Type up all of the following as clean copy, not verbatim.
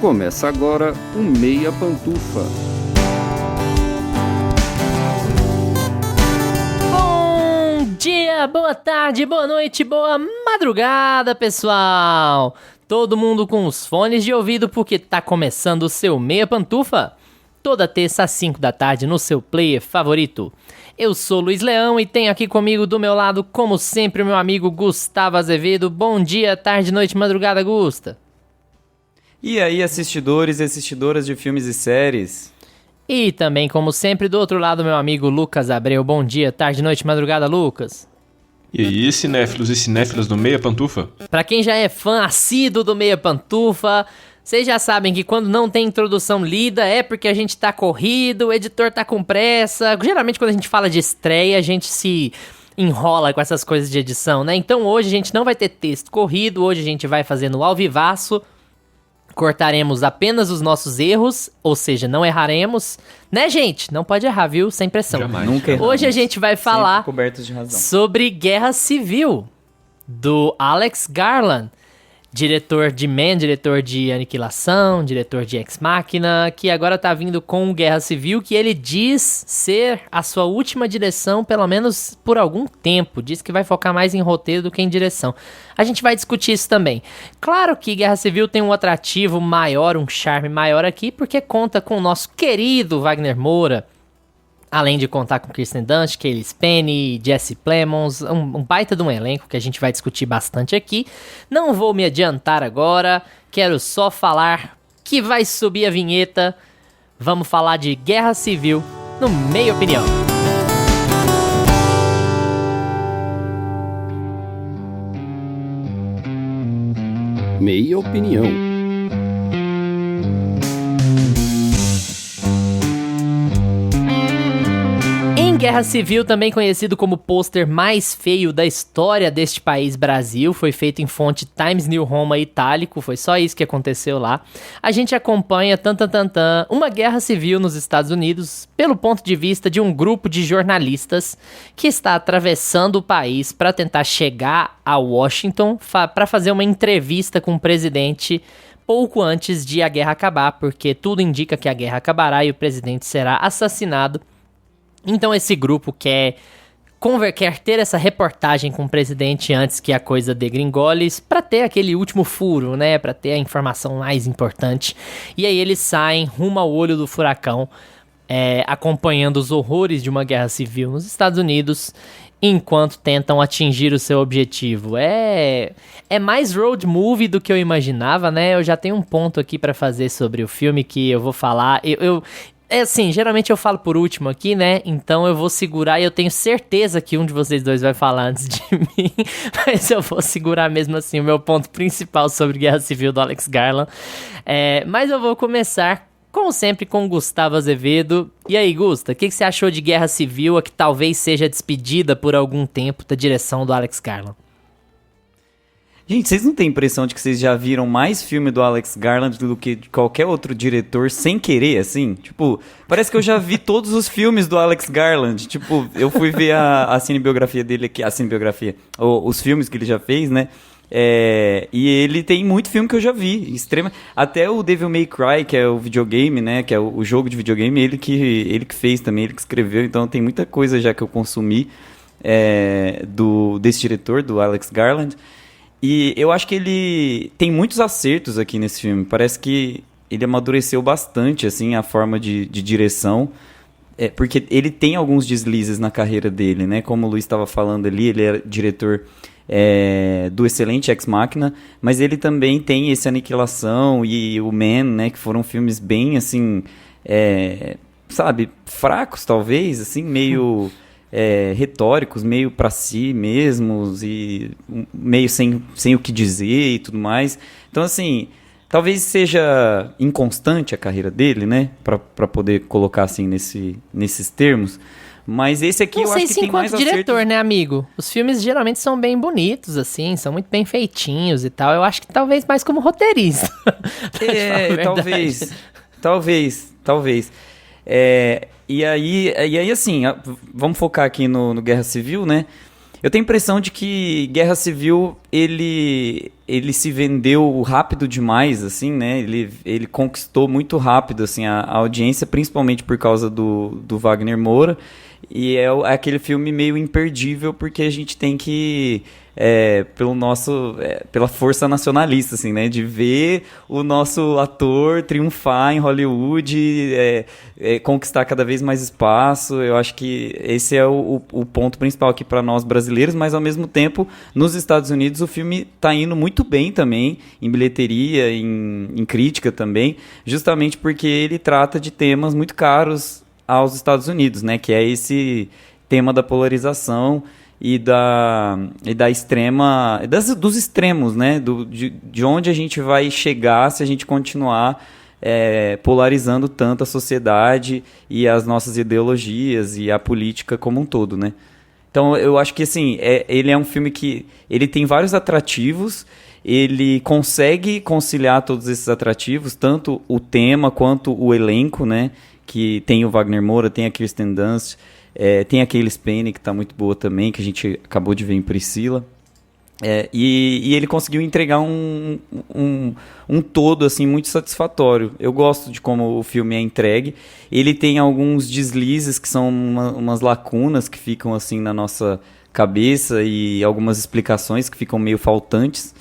Começa agora o Meia Pantufa. Bom dia, boa tarde, boa noite, boa madrugada, pessoal! Todo mundo com os fones de ouvido porque tá começando o seu Meia Pantufa. Toda terça às 5 da tarde no seu player favorito. Eu sou Luiz Leão e tenho aqui comigo do meu lado, como sempre, o meu amigo Gustavo Azevedo. Bom dia, tarde, noite, madrugada, Gusta. E aí, assistidores e assistidoras de filmes e séries? E também, como sempre, do outro lado, meu amigo Lucas Abreu. Bom dia, tarde, noite, madrugada, Lucas. E aí, cinéfilos e cinéfilas do Meia Pantufa? Pra quem já é fã assíduo do Meia Pantufa, vocês já sabem que quando não tem introdução lida é porque a gente tá corrido, o editor tá com pressa. Geralmente quando a gente fala de estreia, a gente se enrola com essas coisas de edição, né? Então hoje a gente não vai ter texto corrido, hoje a gente vai fazer no ao vivaço. Cortaremos apenas os nossos erros, ou seja, não erraremos. Né, gente? Não pode errar, viu? Sem pressão. Jamais. Nunca erramos. Hoje a gente vai falar Sempre cobertos de razão. sobre Guerra Civil, do Alex Garland. Diretor de Man, diretor de Aniquilação, diretor de Ex Machina, que agora tá vindo com Guerra Civil, que ele diz ser a sua última direção, pelo menos por algum tempo. Diz que vai focar mais em roteiro do que em direção. A gente vai discutir isso também. Claro que Guerra Civil tem um atrativo maior, um charme maior aqui, porque conta com o nosso querido Wagner Moura, além de contar com Kirsten Dunst, Cailee Spaeny, Jesse Plemons, um baita de um elenco que a gente vai discutir bastante aqui. Não vou me adiantar agora, quero só falar que vai subir a vinheta. Vamos falar de Guerra Civil no Meia Opinião. Meia Opinião. Guerra Civil, também conhecido como o pôster mais feio da história deste país, Brasil, foi feito em fonte Times New Roman itálico, foi só isso que aconteceu lá. A gente acompanha uma guerra civil nos Estados Unidos pelo ponto de vista de um grupo de jornalistas que está atravessando o país para tentar chegar a Washington para fazer uma entrevista com o presidente pouco antes de a guerra acabar, porque tudo indica que a guerra acabará e o presidente será assassinado. Então esse grupo quer ter essa reportagem com o presidente antes que a coisa degringole, para ter aquele último furo, né? Para ter a informação mais importante. E aí eles saem rumo ao olho do furacão, acompanhando os horrores de uma guerra civil nos Estados Unidos, enquanto tentam atingir o seu objetivo. É mais road movie do que eu imaginava, né? Eu já tenho um ponto aqui para fazer sobre o filme que eu vou falar. Assim, geralmente eu falo por último aqui, né? Então eu vou segurar e eu tenho certeza que um de vocês dois vai falar antes de mim. Mas eu vou segurar mesmo assim o meu ponto principal sobre Guerra Civil do Alex Garland. Mas eu vou começar, como sempre, com o Gustavo Azevedo. E aí, Gusta, o que você achou de Guerra Civil, a que talvez seja despedida por algum tempo da direção do Alex Garland? Gente, vocês não têm impressão de que vocês já viram mais filme do Alex Garland do que de qualquer outro diretor sem querer, assim? Tipo, parece que eu já vi todos os filmes do Alex Garland. Tipo, eu fui ver a cinebiografia dele aqui, os filmes que ele já fez, né? E ele tem muito filme que eu já vi, até o Devil May Cry, que é o videogame, né? Que é o jogo de videogame, ele que fez também, ele que escreveu. Então tem muita coisa já que eu consumi desse diretor, do Alex Garland. E eu acho que ele tem muitos acertos aqui nesse filme. Parece que ele amadureceu bastante, assim, a forma de direção. Porque ele tem alguns deslizes na carreira dele, né? Como o Luiz estava falando ali, ele é diretor do excelente Ex Machina. Mas ele também tem esse Aniquilação e o Man, né? Que foram filmes bem, assim... sabe? Fracos, talvez, assim, meio... retóricos, meio pra si mesmos e meio sem o que dizer e tudo mais. Então, assim, talvez seja inconstante a carreira dele, né? Pra poder colocar assim nesses termos. Mas esse aqui eu acho que tem mais acertos. Diretor, né, amigo? Os filmes geralmente são bem bonitos, assim, são muito bem feitinhos e tal. Eu acho que talvez mais como roteirista. Talvez. E aí, assim, vamos focar aqui no Guerra Civil, né? Eu tenho a impressão de que Guerra Civil, ele ele se vendeu rápido demais, assim, né? Ele conquistou muito rápido, assim, a audiência, principalmente por causa do Wagner Moura. E é aquele filme meio imperdível, porque a gente tem que... pela força nacionalista, assim, né? De ver o nosso ator triunfar em Hollywood, conquistar cada vez mais espaço. Eu acho que esse é o ponto principal aqui para nós brasileiros, mas ao mesmo tempo, nos Estados Unidos, o filme está indo muito bem também, em bilheteria, em crítica também, justamente porque ele trata de temas muito caros aos Estados Unidos, né? Que é esse tema da polarização e dos extremos, né? De onde a gente vai chegar se a gente continuar polarizando tanto a sociedade e as nossas ideologias e a política como um todo, né? Então eu acho que assim, ele é um filme que ele tem vários atrativos, ele consegue conciliar todos esses atrativos, tanto o tema quanto o elenco, né? Que tem o Wagner Moura, tem a Kirsten Dunst, tem a Cailee Spaeny, que está muito boa também, que a gente acabou de ver em Priscila. E ele conseguiu entregar um todo assim, muito satisfatório. Eu gosto de como o filme é entregue. Ele tem alguns deslizes que são umas lacunas que ficam assim na nossa cabeça e algumas explicações que ficam meio faltantes.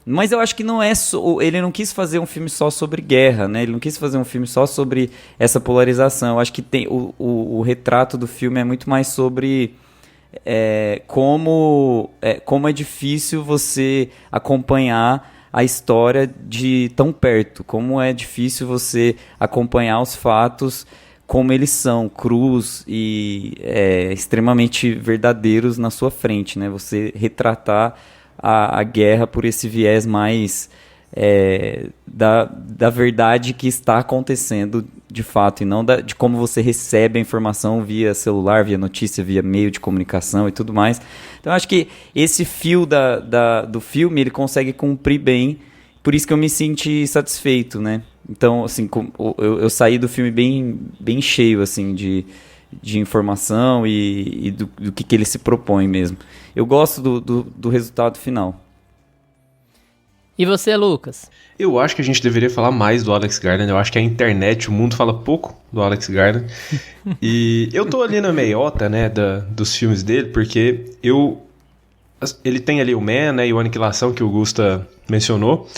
Mas eu acho que não é ele não quis fazer um filme só sobre guerra, né? Ele não quis fazer um filme só sobre essa polarização. Eu acho que tem o retrato do filme é muito mais sobre como é difícil você acompanhar a história de tão perto, como é difícil você acompanhar os fatos como eles são, crus e extremamente verdadeiros na sua frente, né? Você retratar a guerra por esse viés mais da verdade que está acontecendo de fato, e não de como você recebe a informação via celular, via notícia, via meio de comunicação e tudo mais. Então, eu acho que esse fio do filme, ele consegue cumprir bem, por isso que eu me senti satisfeito, né? Então, assim, eu saí do filme bem cheio, assim, de informação e do que ele se propõe mesmo. Eu gosto do resultado final. E você, Lucas? Eu acho que a gente deveria falar mais do Alex Garland. Eu acho que a internet, o mundo fala pouco do Alex Garland. E eu tô ali na meiota, né, dos filmes dele, porque ele tem ali o Man, né, e o Aniquilação, que o Gusta mencionou,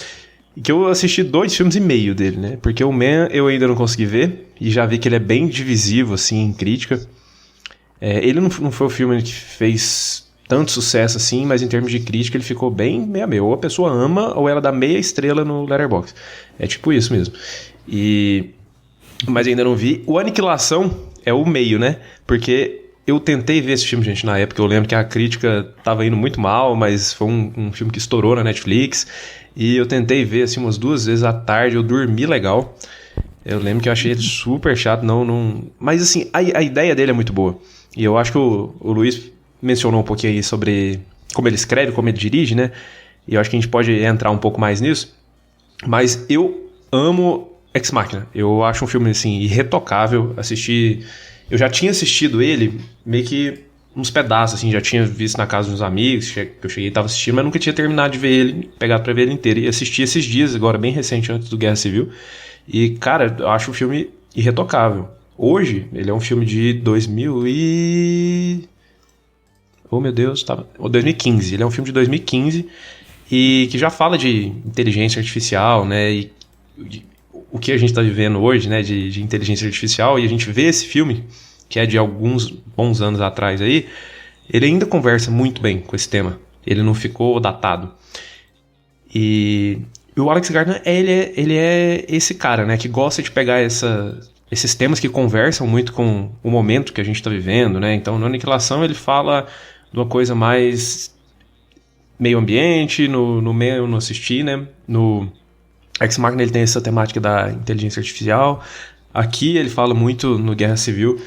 e que eu assisti 2,5 filmes dele, né, porque o Man eu ainda não consegui ver, e já vi que ele é bem divisivo, assim, em crítica. Ele não foi o filme que fez tanto sucesso assim, mas em termos de crítica ele ficou bem meio. Ou a pessoa ama, ou ela dá meia estrela no Letterboxd. É tipo isso mesmo. Mas ainda não vi. O Aniquilação é o meio, né? Porque eu tentei ver esse filme, gente, na época. Eu lembro que a crítica tava indo muito mal, mas foi um filme que estourou na Netflix. E eu tentei ver, assim, umas 2 vezes à tarde. Eu dormi legal. Eu lembro que eu achei ele super chato. Não... Mas, assim, a ideia dele é muito boa. E eu acho que o Luiz mencionou um pouquinho aí sobre como ele escreve, como ele dirige, né? E eu acho que a gente pode entrar um pouco mais nisso. Mas eu amo Ex Machina. Eu acho um filme, assim, irretocável. Eu já tinha assistido ele meio que uns pedaços, assim. Já tinha visto na casa dos amigos, que eu cheguei e tava assistindo, mas nunca tinha terminado de ver ele, pegado pra ver ele inteiro. E assisti esses dias, agora bem recente, antes do Guerra Civil. E, cara, eu acho o filme irretocável. Hoje, ele é um filme de 2015. Ele é um filme de 2015 e que já fala de inteligência artificial, né? E o que a gente está vivendo hoje, né? De inteligência artificial. E a gente vê esse filme, que é de alguns bons anos atrás aí, ele ainda conversa muito bem com esse tema. Ele não ficou datado. E o Alex Garland, ele é esse cara, né? Que gosta de pegar esses temas que conversam muito com o momento que a gente está vivendo, né? Então, no Aniquilação, ele fala de uma coisa mais meio ambiente, no meio eu não assisti, né? No Ex Machina ele tem essa temática da inteligência artificial. Aqui ele fala muito, no Guerra Civil,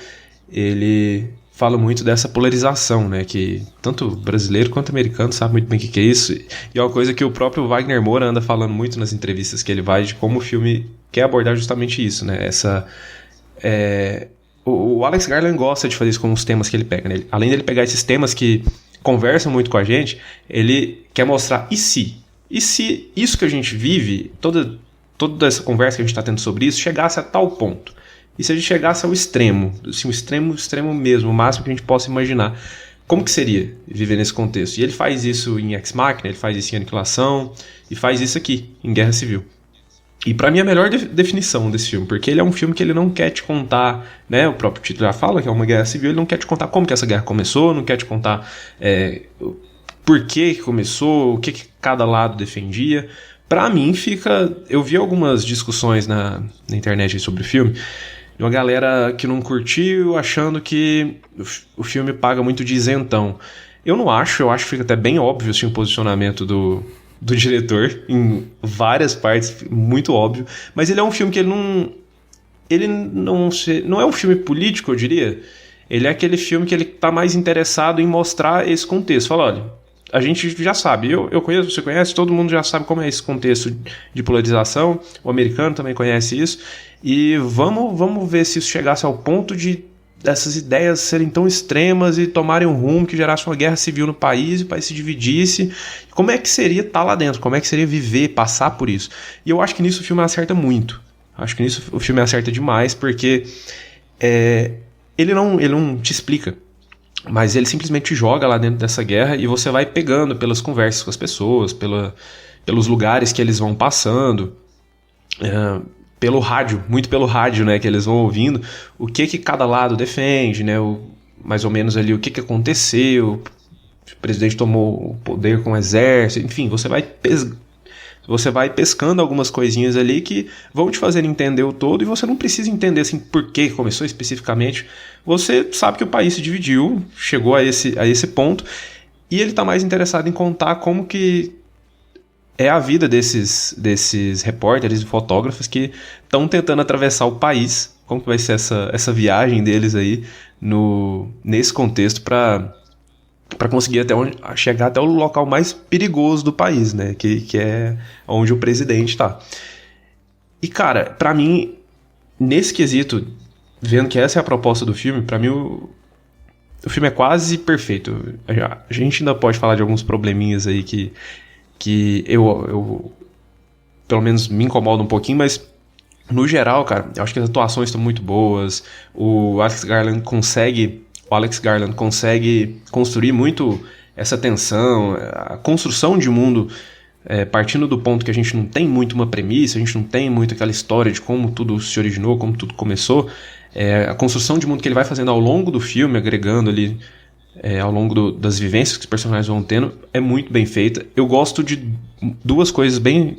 ele fala muito dessa polarização, né? Que tanto brasileiro quanto americano sabe muito bem o que é isso. E é uma coisa que o próprio Wagner Moura anda falando muito nas entrevistas que ele vai, de como o filme quer abordar justamente isso, né? O Alex Garland gosta de fazer isso com os temas que ele pega, né? Além dele pegar esses temas que conversam muito com a gente, ele quer mostrar, e se? E se isso que a gente vive, toda essa conversa que a gente está tendo sobre isso, chegasse a tal ponto? E se a gente chegasse ao extremo, assim, o extremo mesmo, o máximo que a gente possa imaginar, como que seria viver nesse contexto? E ele faz isso em Ex Machina, ele faz isso em Aniquilação, e faz isso aqui, em Guerra Civil. E pra mim é a melhor definição desse filme, porque ele é um filme que ele não quer te contar, né, o próprio título já fala que é uma guerra civil, ele não quer te contar como que essa guerra começou, não quer te contar por que começou, o que cada lado defendia. Pra mim eu vi algumas discussões na internet sobre o filme, de uma galera que não curtiu, achando que o filme paga muito de isentão. Eu não acho, eu acho que fica até bem óbvio assim, o posicionamento do diretor, em várias partes, muito óbvio, mas ele é um filme que ele não é um filme político, eu diria. Ele é aquele filme que ele tá mais interessado em mostrar esse contexto. Fala, olha, a gente já sabe, eu conheço, você conhece, todo mundo já sabe como é esse contexto de polarização, o americano também conhece isso, e vamos ver se isso chegasse ao ponto de dessas ideias serem tão extremas e tomarem um rumo que gerasse uma guerra civil no país, o país se dividisse. Como é que seria estar lá dentro? Como é que seria viver, passar por isso? E eu acho que nisso o filme acerta muito. Acho que nisso o filme acerta demais, porque ele não te explica, mas ele simplesmente te joga lá dentro dessa guerra e você vai pegando pelas conversas com as pessoas, pelos lugares que eles vão passando, pelo rádio, muito pelo rádio, né, que eles vão ouvindo, o que cada lado defende, né, mais ou menos ali o que aconteceu, o presidente tomou o poder com o exército, enfim, você vai pescando algumas coisinhas ali que vão te fazer entender o todo, e você não precisa entender assim por que começou especificamente. Você sabe que o país se dividiu, chegou a esse ponto, e ele está mais interessado em contar como que é a vida desses repórteres e fotógrafos que estão tentando atravessar o país, como que vai ser essa viagem deles aí nesse contexto para conseguir chegar até o local mais perigoso do país, né? Que é onde o presidente está. E, cara, pra mim, nesse quesito, vendo que essa é a proposta do filme, pra mim o filme é quase perfeito. A gente ainda pode falar de alguns probleminhas aí que eu pelo menos me incomoda um pouquinho, mas no geral, cara, eu acho que as atuações estão muito boas. O Alex Garland consegue construir muito essa tensão, a construção de mundo, partindo do ponto que a gente não tem muito uma premissa, a gente não tem muito aquela história de como tudo se originou, como tudo começou. A construção de mundo que ele vai fazendo ao longo do filme, agregando ali ao longo das vivências que os personagens vão tendo, é muito bem feita. Eu gosto de duas coisas bem...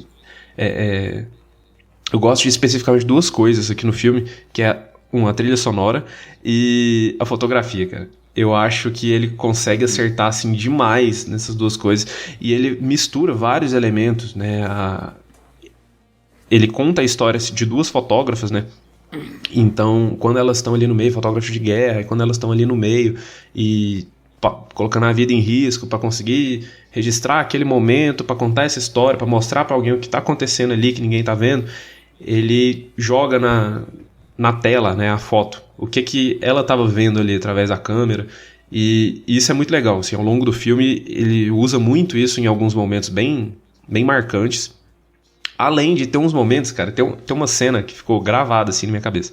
eu gosto de especificamente duas coisas aqui no filme, que é a trilha sonora e a fotografia, cara. Eu acho que ele consegue acertar assim demais nessas duas coisas, e ele mistura vários elementos, né? Ele conta a história de duas fotógrafas, né? Então, quando elas estão ali no meio, fotógrafos de guerra, e quando elas estão ali no meio e colocando a vida em risco para conseguir registrar aquele momento, para contar essa história, para mostrar para alguém o que está acontecendo ali que ninguém está vendo, ele joga na tela, né, a foto, o que ela estava vendo ali através da câmera, e isso é muito legal. Assim, ao longo do filme ele usa muito isso em alguns momentos bem, bem marcantes. Além de ter uns momentos, cara, tem uma cena que ficou gravada assim na minha cabeça,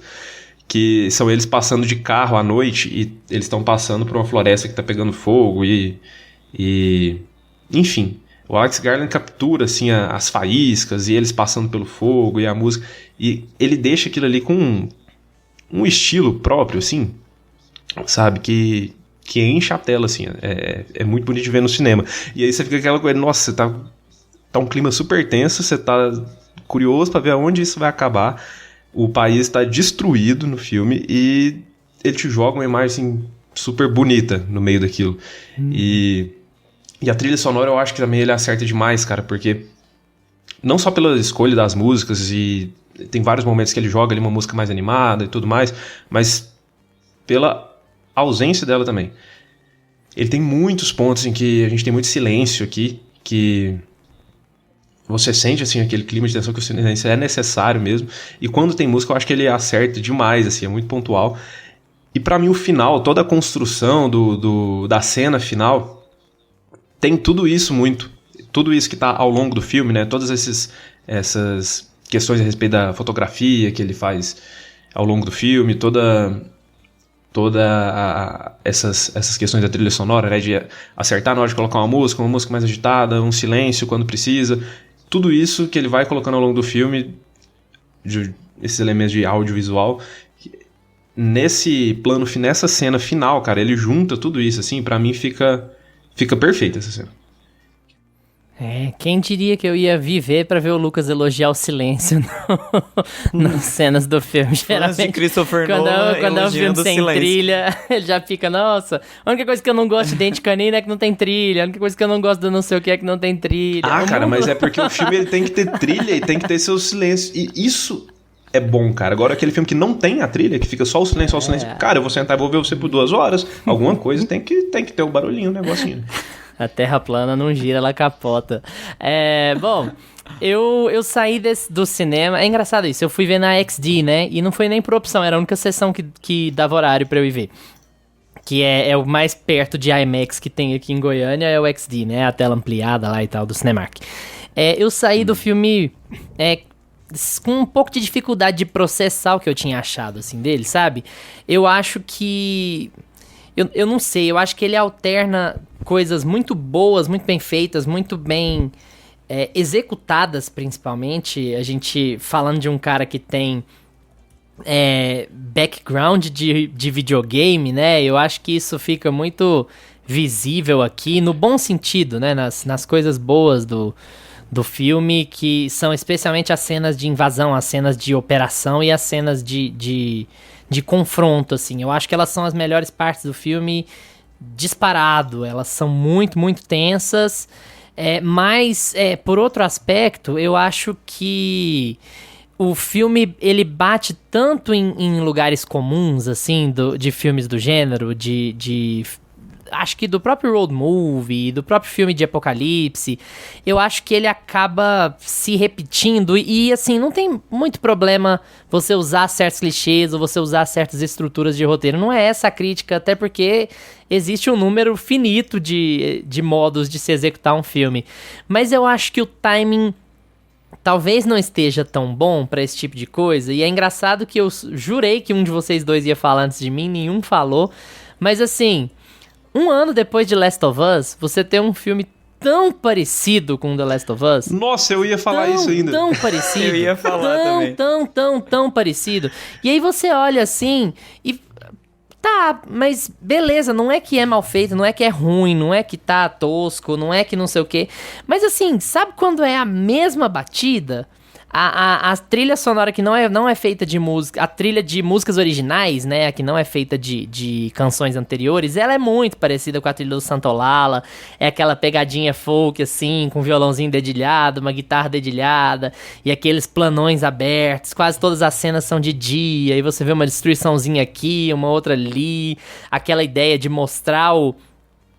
que são eles passando de carro à noite e eles estão passando por uma floresta que tá pegando fogo e enfim, o Alex Garland captura assim as faíscas e eles passando pelo fogo e a música, e ele deixa aquilo ali com um estilo próprio, assim, sabe, que enche a tela, assim, é muito bonito de ver no cinema. E aí você fica aquela coisa, nossa, você tá um clima super tenso, você tá curioso pra ver aonde isso vai acabar. O país está destruído no filme e ele te joga uma imagem assim, super bonita no meio daquilo. E a trilha sonora eu acho que também ele acerta demais, cara, porque não só pela escolha das músicas, e tem vários momentos que ele joga ali uma música mais animada e tudo mais, mas pela ausência dela também. Ele tem muitos pontos em que a gente tem muito silêncio aqui, que você sente assim aquele clima de tensão, que o silêncio é necessário mesmo, e quando tem música eu acho que ele acerta demais, assim, é muito pontual. E pra mim o final, toda a construção da cena final tem tudo isso muito. tudo isso que tá ao longo do filme, né? Todas essas questões a respeito da fotografia que ele faz ao longo do filme, essas questões da trilha sonora, né? De acertar na hora de colocar uma música mais agitada, um silêncio quando precisa. Tudo isso que ele vai colocando ao longo do filme, esses elementos de audiovisual, nessa cena final, cara, ele junta tudo isso, assim, pra mim fica perfeita essa cena. Quem diria que eu ia viver pra ver o Lucas elogiar o silêncio nas cenas do filme. Fãs de Christopher Nolan quando é um filme elogiando o sem silêncio. trilha, ele já fica, nossa, a única coisa que eu não gosto de Dente Canino é que não tem trilha, a única coisa que eu não gosto do não sei o que é que não tem trilha. Cara, mas é porque o filme ele tem que ter trilha e tem que ter seu silêncio, e isso é bom, cara. Agora aquele filme que não tem a trilha, que fica só o silêncio, cara, eu vou sentar e vou ver você por 2 horas, alguma coisa tem que ter o barulhinho, o negocinho. A terra plana não gira, ela capota. Bom, eu saí do cinema. É engraçado isso, eu fui ver na XD, né? E não foi nem por opção, era a única sessão que dava horário pra eu ir ver. Que é o mais perto de IMAX que tem aqui em Goiânia, é o XD, né? A tela ampliada lá e tal, do Cinemark. Eu saí do filme com um pouco de dificuldade de processar o que eu tinha achado, assim, dele, sabe? Eu acho que... Eu não sei, eu acho que ele alterna coisas muito boas, muito bem feitas, muito bem executadas, principalmente. A gente falando de um cara que tem background de videogame, né? Eu acho que isso fica muito visível aqui, no bom sentido, né? Nas coisas boas do filme, que são especialmente as cenas de invasão, as cenas de operação e as cenas de confronto, assim. Eu acho que elas são as melhores partes do filme, disparado. Elas são muito, muito tensas. Mas, por outro aspecto, eu acho que o filme, ele bate tanto em lugares comuns, assim, de filmes do gênero, acho que do próprio road movie, do próprio filme de apocalipse. Eu acho que ele acaba se repetindo e assim, não tem muito problema você usar certos clichês ou você usar certas estruturas de roteiro. Não é essa a crítica, até porque existe um número finito de modos de se executar um filme. Mas eu acho que o timing talvez não esteja tão bom pra esse tipo de coisa. E é engraçado que eu jurei que um de vocês dois ia falar antes de mim, nenhum falou. Mas assim... 1 ano depois de Last of Us, você tem um filme tão parecido com The Last of Us. Nossa, eu ia falar isso ainda. Tão parecido. Eu ia falar também. Tão parecido. E aí você olha assim e... Tá, mas beleza, não é que é mal feito, não é que é ruim, não é que tá tosco, não é que não sei o quê. Mas assim, sabe quando é a mesma batida? A trilha sonora que não é feita de música, a trilha de músicas originais, né, que não é feita de canções anteriores, ela é muito parecida com a trilha do Santolala, é aquela pegadinha folk, assim, com violãozinho dedilhado, uma guitarra dedilhada, e aqueles planões abertos, quase todas as cenas são de dia, e você vê uma destruiçãozinha aqui, uma outra ali, aquela ideia de mostrar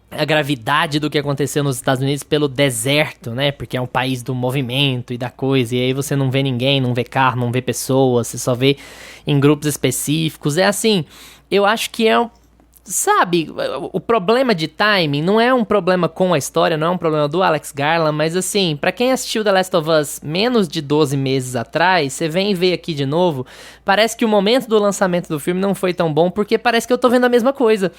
a gravidade do que aconteceu nos Estados Unidos pelo deserto, né? Porque é um país do movimento e da coisa. E aí você não vê ninguém, não vê carro, não vê pessoas. Você só vê em grupos específicos. É assim, eu acho que sabe, o problema de timing não é um problema com a história, não é um problema do Alex Garland, mas assim, pra quem assistiu The Last of Us menos de 12 meses atrás, você vem e vê aqui de novo, parece que o momento do lançamento do filme não foi tão bom, porque parece que eu tô vendo a mesma coisa.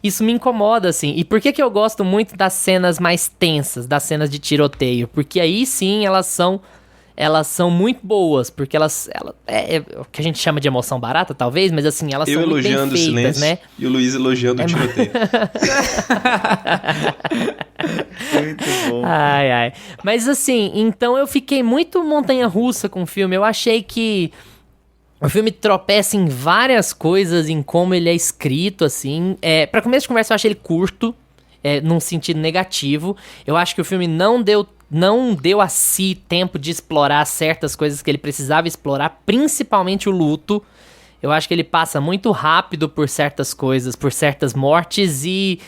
Isso me incomoda, assim. E por que eu gosto muito das cenas mais tensas, das cenas de tiroteio? Porque aí sim elas são muito boas, porque é o que a gente chama de emoção barata, talvez, mas assim, elas são muito bem feitas, o silêncio, né? E o Luiz elogiando o tiroteio. Muito bom. Ai. Mas assim, então eu fiquei muito montanha-russa com o filme. Eu achei que o filme tropeça em várias coisas, em como ele é escrito, assim. Pra começo de conversa, eu achei ele curto, num sentido negativo. Eu acho que o filme não deu a si tempo de explorar certas coisas que ele precisava explorar, principalmente o luto. Eu acho que ele passa muito rápido por certas coisas, por certas mortes, e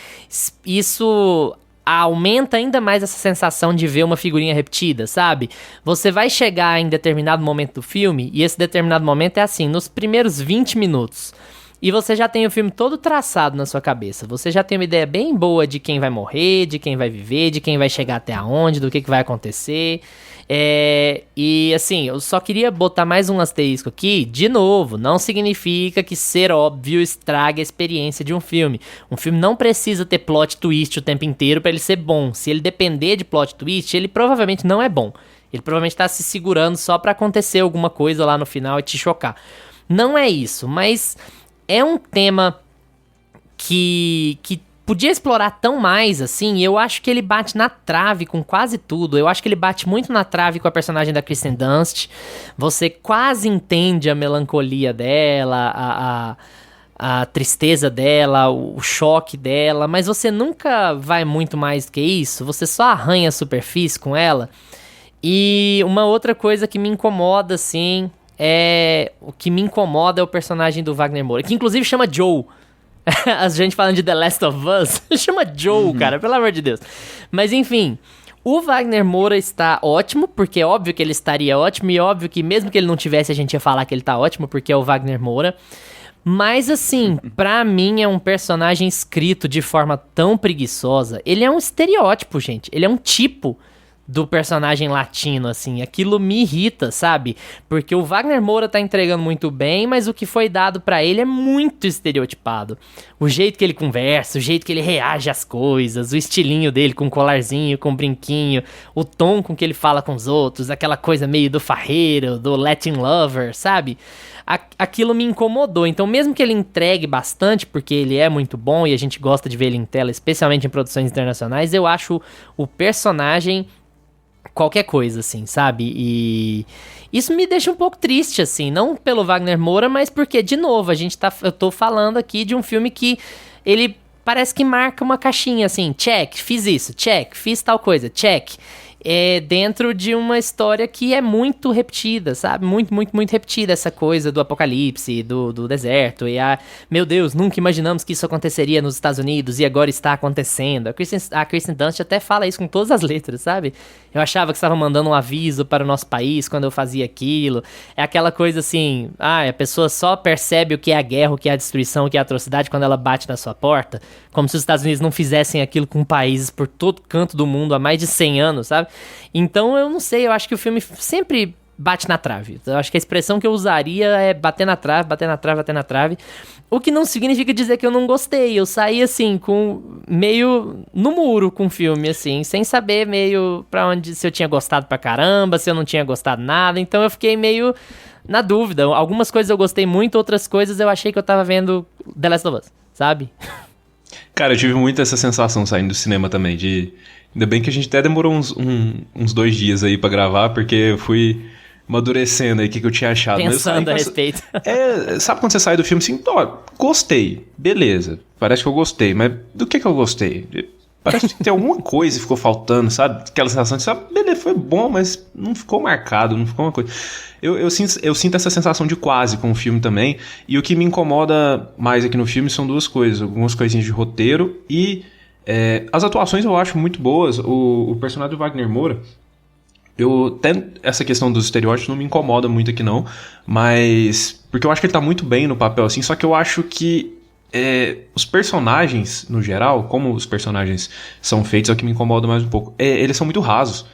isso aumenta ainda mais essa sensação de ver uma figurinha repetida, sabe? Você vai chegar em determinado momento do filme, e esse determinado momento é assim, nos primeiros 20 minutos. e você já tem o filme todo traçado na sua cabeça. Você já tem uma ideia bem boa de quem vai morrer, de quem vai viver, de quem vai chegar até aonde, do que vai acontecer. E assim, eu só queria botar mais um asterisco aqui. De novo, não significa que ser óbvio estrague a experiência de um filme. Um filme não precisa ter plot twist o tempo inteiro pra ele ser bom. Se ele depender de plot twist, ele provavelmente não é bom. Ele provavelmente tá se segurando só pra acontecer alguma coisa lá no final e te chocar. Não é isso, mas é um tema que podia explorar tão mais, assim, e eu acho que ele bate na trave com quase tudo. Eu acho que ele bate muito na trave com a personagem da Kristen Dunst. Você quase entende a melancolia dela, a tristeza dela, o choque dela, mas você nunca vai muito mais do que isso. Você só arranha a superfície com ela. E uma outra coisa que me incomoda, assim, o que me incomoda é o personagem do Wagner Moura, que inclusive chama Joe. A gente falando de The Last of Us, chama Joe, cara, pelo amor de Deus. Mas enfim, o Wagner Moura está ótimo, porque é óbvio que ele estaria ótimo, e óbvio que mesmo que ele não tivesse, a gente ia falar que ele tá ótimo, porque é o Wagner Moura. Mas assim, pra mim é um personagem escrito de forma tão preguiçosa. Ele é um estereótipo, gente, ele é um tipo do personagem latino, assim, aquilo me irrita, sabe? Porque o Wagner Moura tá entregando muito bem, mas o que foi dado pra ele é muito estereotipado. O jeito que ele conversa, o jeito que ele reage às coisas, o estilinho dele com colarzinho, com brinquinho, o tom com que ele fala com os outros, aquela coisa meio do farreiro, do Latin lover, sabe? Aquilo me incomodou, então mesmo que ele entregue bastante, porque ele é muito bom e a gente gosta de ver ele em tela, especialmente em produções internacionais, eu acho o personagem qualquer coisa, assim, sabe? E isso me deixa um pouco triste, assim, não pelo Wagner Moura, mas porque, de novo, eu tô falando aqui de um filme que ele parece que marca uma caixinha, assim, check, fiz isso, check, fiz tal coisa, check. Dentro de uma história que é muito repetida, sabe? Muito, muito, muito repetida, essa coisa do apocalipse, do deserto, meu Deus, nunca imaginamos que isso aconteceria nos Estados Unidos e agora está acontecendo. A Kristen Dunst até fala isso com todas as letras, sabe? Eu achava que estava mandando um aviso para o nosso país quando eu fazia aquilo. É aquela coisa assim, a pessoa só percebe o que é a guerra, o que é a destruição, o que é a atrocidade quando ela bate na sua porta, como se os Estados Unidos não fizessem aquilo com países por todo canto do mundo há mais de 100 anos, sabe? Então eu não sei, eu acho que o filme sempre bate na trave. Eu acho que a expressão que eu usaria é bater na trave, bater na trave, bater na trave. O que não significa dizer que eu não gostei. Eu saí assim, meio no muro com o filme, assim, sem saber meio pra onde, se eu tinha gostado pra caramba, se eu não tinha gostado nada. Então eu fiquei meio na dúvida. Algumas coisas eu gostei muito, outras coisas eu achei que eu tava vendo The Last of Us, sabe? Cara, eu tive muito essa sensação saindo do cinema também, ainda bem que a gente até demorou uns 2 dias aí pra gravar, porque eu fui amadurecendo aí o que eu tinha achado. Pensando a respeito. Sabe quando você sai do filme assim, gostei, beleza, parece que eu gostei, mas do que eu gostei? Parece que tem alguma coisa que ficou faltando, sabe? Aquela sensação de, sabe, beleza, foi bom, mas não ficou marcado, não ficou uma coisa... Eu sinto essa sensação de quase com o filme também, e o que me incomoda mais aqui no filme são 2 coisas, algumas coisinhas de roteiro e as atuações eu acho muito boas. O personagem do Wagner Moura, até essa questão dos estereótipos não me incomoda muito aqui não, mas porque eu acho que ele tá muito bem no papel assim, só que eu acho que os personagens no geral, como os personagens são feitos, é o que me incomoda mais um pouco, eles são muito rasos.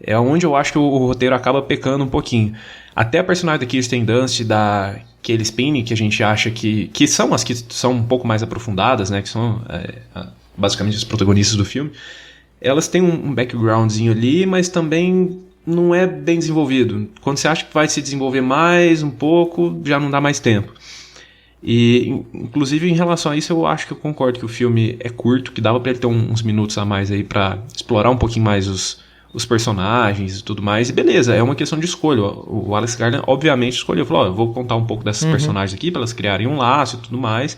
É onde eu acho que o roteiro acaba pecando um pouquinho. Até a personagem da Kirsten Dunst, da Cailee Spaeny, que a gente acha que são as que são um pouco mais aprofundadas, né? Que são basicamente os protagonistas do filme. Elas têm um backgroundzinho ali, mas também não é bem desenvolvido. Quando você acha que vai se desenvolver mais um pouco, já não dá mais tempo. E, inclusive, em relação a isso, eu acho que eu concordo que o filme é curto, que dava pra ele ter uns minutos a mais aí pra explorar um pouquinho mais os personagens e tudo mais, e beleza, é uma questão de escolha. O Alex Garland obviamente escolheu, falou, eu vou contar um pouco dessas personagens aqui, pra elas criarem um laço e tudo mais.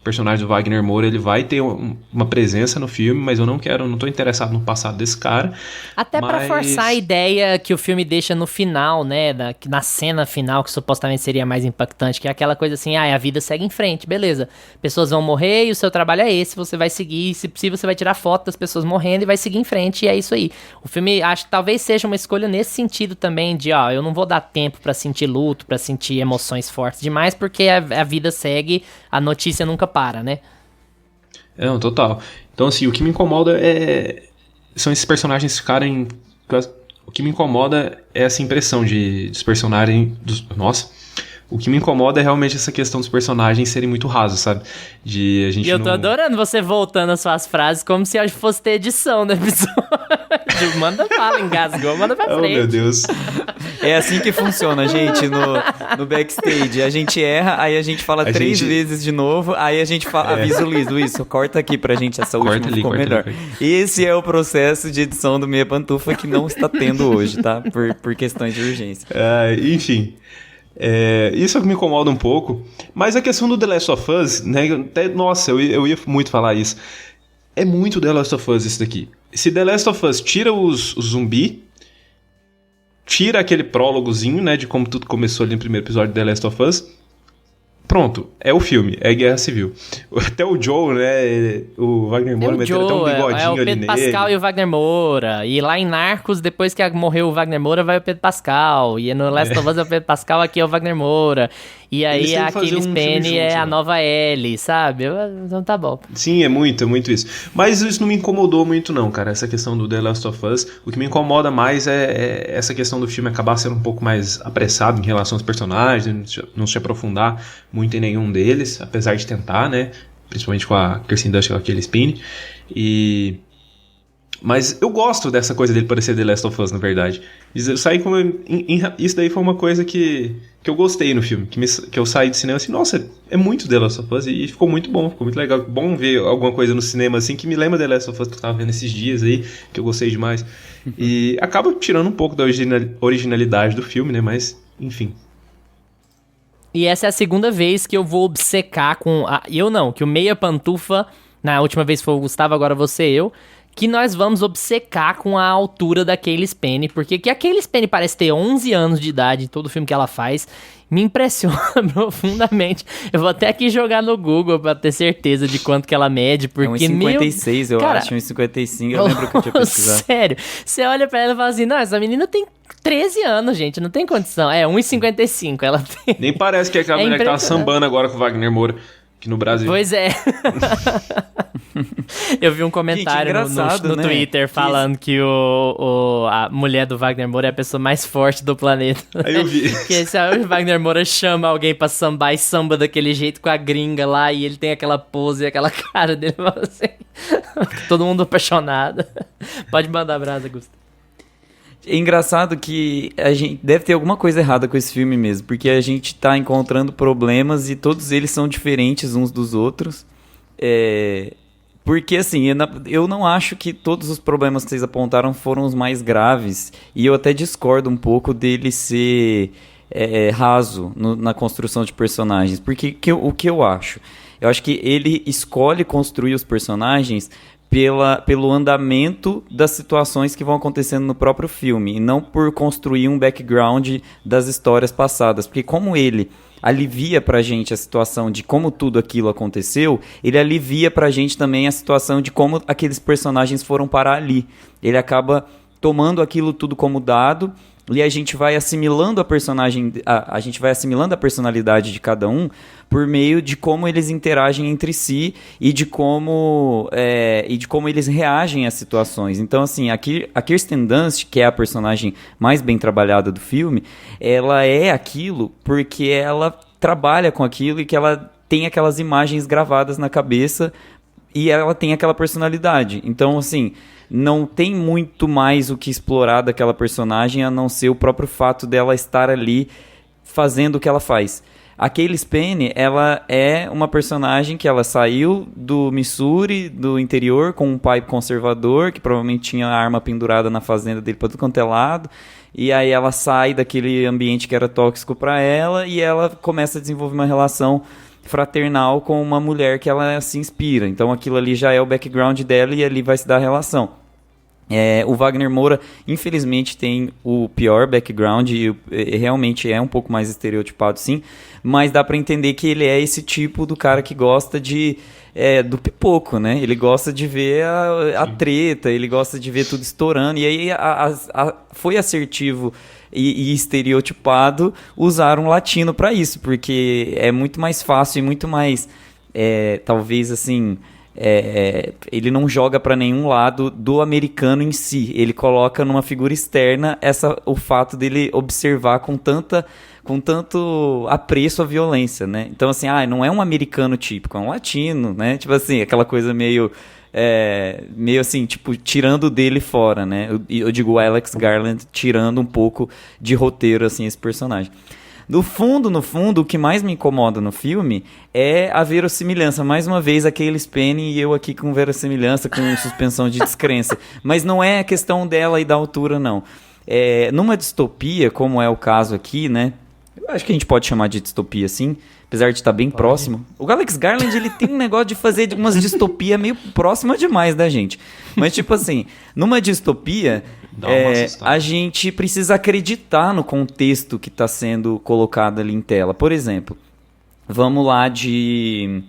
O personagem do Wagner Moura, ele vai ter uma presença no filme, mas eu não tô interessado no passado desse cara. Até pra forçar a ideia que o filme deixa no final, né, na cena final, que supostamente seria mais impactante, que é aquela coisa assim, a vida segue em frente, beleza. Pessoas vão morrer e o seu trabalho é esse, você vai seguir, se possível você vai tirar foto das pessoas morrendo e vai seguir em frente, e é isso aí. O filme, acho que talvez seja uma escolha nesse sentido também, de, eu não vou dar tempo pra sentir luto, pra sentir emoções fortes demais, porque a vida segue, a notícia nunca para, né? Não, total. Então, assim, o que me incomoda são esses personagens ficarem... O que me incomoda é essa impressão dos personagens... Nossa... O que me incomoda é realmente essa questão dos personagens serem muito rasos, sabe? De a gente E eu tô adorando você voltando as suas frases como se fosse ter edição do episódio. Manda fala, engasgou, manda pra frente. Oh, meu Deus. É assim que funciona, gente, no backstage. A gente erra, aí a gente fala três vezes de novo, aí a gente avisa o Luiz, corta aqui pra gente, essa última ficou melhor. Esse é o processo de edição do Meia Pantufa que não está tendo hoje, tá? Por questões de urgência. Enfim... isso é o que me incomoda um pouco. Mas a questão do The Last of Us, né? Nossa, eu ia muito falar isso. É muito The Last of Us isso daqui. Se The Last of Us tira os zumbi, tira aquele prólogozinho, né? De como tudo começou ali no primeiro episódio de The Last of Us. Pronto, é o filme, é Guerra Civil. Até o Joe, né? O Wagner Moura meteu até um bigodinho o ali Pedro nele. Pascal e o Wagner Moura. E lá em Narcos, depois que morreu o Wagner Moura, vai o Pedro Pascal. E no Last of Us é o Pedro Pascal, aqui é o Wagner Moura. E aí a Aquiles Penny é a nova Ellie, sabe? Então tá bom. Sim, é muito isso. Mas isso não me incomodou muito não, cara, essa questão do The Last of Us. O que me incomoda mais é essa questão do filme acabar sendo um pouco mais apressado em relação aos personagens, não se aprofundar muito em nenhum deles, apesar de tentar, né? Principalmente com a Kirsten Dunst, com aquele Spin. Mas eu gosto dessa coisa dele parecer The Last of Us, na verdade. Eu saí como... Isso daí foi uma coisa que eu gostei no filme. Que eu saí do cinema assim, nossa, é muito The Last of Us. E ficou muito bom, ficou muito legal. Bom ver alguma coisa no cinema assim que me lembra The Last of Us que eu tava vendo esses dias aí, que eu gostei demais. E acaba tirando um pouco da originalidade do filme, né? Mas, enfim. E essa é a segunda vez que eu vou obcecar com... que o Meia Pantufa, na última vez foi o Gustavo, agora você eu, que nós vamos obcecar com a altura da Cailee Spaeny, porque que a Cailee Spaeny parece ter 11 anos de idade em todo filme que ela faz, me impressiona profundamente. Eu vou até aqui jogar no Google pra ter certeza de quanto que ela mede, porque... É 1,56, eu acho, 1,55, eu lembro que eu tinha pesquisado. Sério, você olha pra ela e fala assim, não, essa menina tem 13 anos, gente, não tem condição. 1,55 ela tem. Nem parece que é aquela mulher que tá sambando agora com o Wagner Moura, aqui no Brasil. Pois é. Eu vi um comentário no Twitter falando que a mulher do Wagner Moura é a pessoa mais forte do planeta. Aí eu vi. Que se o Wagner Moura chama alguém pra sambar e samba daquele jeito com a gringa lá e ele tem aquela pose e aquela cara dele, assim, todo mundo apaixonado. Pode mandar brasa, Gustavo. É engraçado que a gente deve ter alguma coisa errada com esse filme mesmo, porque a gente tá encontrando problemas e todos eles são diferentes uns dos outros. Porque, assim, eu não acho que todos os problemas que vocês apontaram foram os mais graves, e eu até discordo um pouco dele ser raso na construção de personagens, porque o que eu acho? Eu acho que ele escolhe construir os personagens pelo andamento das situações que vão acontecendo no próprio filme, e não por construir um background das histórias passadas, porque como ele alivia pra gente a situação de como tudo aquilo aconteceu, ele alivia pra gente também a situação de como aqueles personagens foram parar ali. Ele acaba tomando aquilo tudo como dado, e a gente vai assimilando a gente vai assimilando a personalidade de cada um por meio de como eles interagem entre si e de como eles reagem às situações. Então, assim, a Kirsten Dunst, que é a personagem mais bem trabalhada do filme, ela é aquilo porque ela trabalha com aquilo e que ela tem aquelas imagens gravadas na cabeça e ela tem aquela personalidade. Então, assim, não tem muito mais o que explorar daquela personagem a não ser o próprio fato dela estar ali fazendo o que ela faz. A Cailee Spaeny, ela é uma personagem que ela saiu do Missouri, do interior, com um pai conservador, que provavelmente tinha a arma pendurada na fazenda dele para tudo quanto é lado, e aí ela sai daquele ambiente que era tóxico para ela, e ela começa a desenvolver uma relação fraternal com uma mulher que ela se inspira. Então aquilo ali já é o background dela e ali vai se dar a relação. O Wagner Moura, infelizmente, tem o pior background e realmente é um pouco mais estereotipado, sim, mas dá pra entender que ele é esse tipo do cara que gosta do pipoco, né? Ele gosta de ver a treta, ele gosta de ver tudo estourando, e aí foi assertivo e estereotipado, usar um latino para isso, porque é muito mais fácil e muito mais, talvez assim, ele não joga para nenhum lado do americano em si, ele coloca numa figura externa o fato dele observar com tanto apreço a violência, né? Então, assim, não é um americano típico, é um latino, né? Tipo assim, aquela coisa meio assim, tipo, tirando dele fora, né? Eu digo o Alex Garland tirando um pouco de roteiro, assim, esse personagem. No fundo, o que mais me incomoda no filme é a verossimilhança. Mais uma vez, a Cailee Spaeny e eu aqui com verossimilhança, com suspensão de descrença. Mas não é a questão dela e da altura, não. Numa distopia, como é o caso aqui, né? Eu acho que a gente pode chamar de distopia, sim, apesar de estar bem próximo. O Alex Garland, ele tem um negócio de fazer umas distopias meio próxima demais da gente. Mas, tipo assim, numa distopia, a gente precisa acreditar no contexto que está sendo colocado ali em tela. Por exemplo, vamos lá de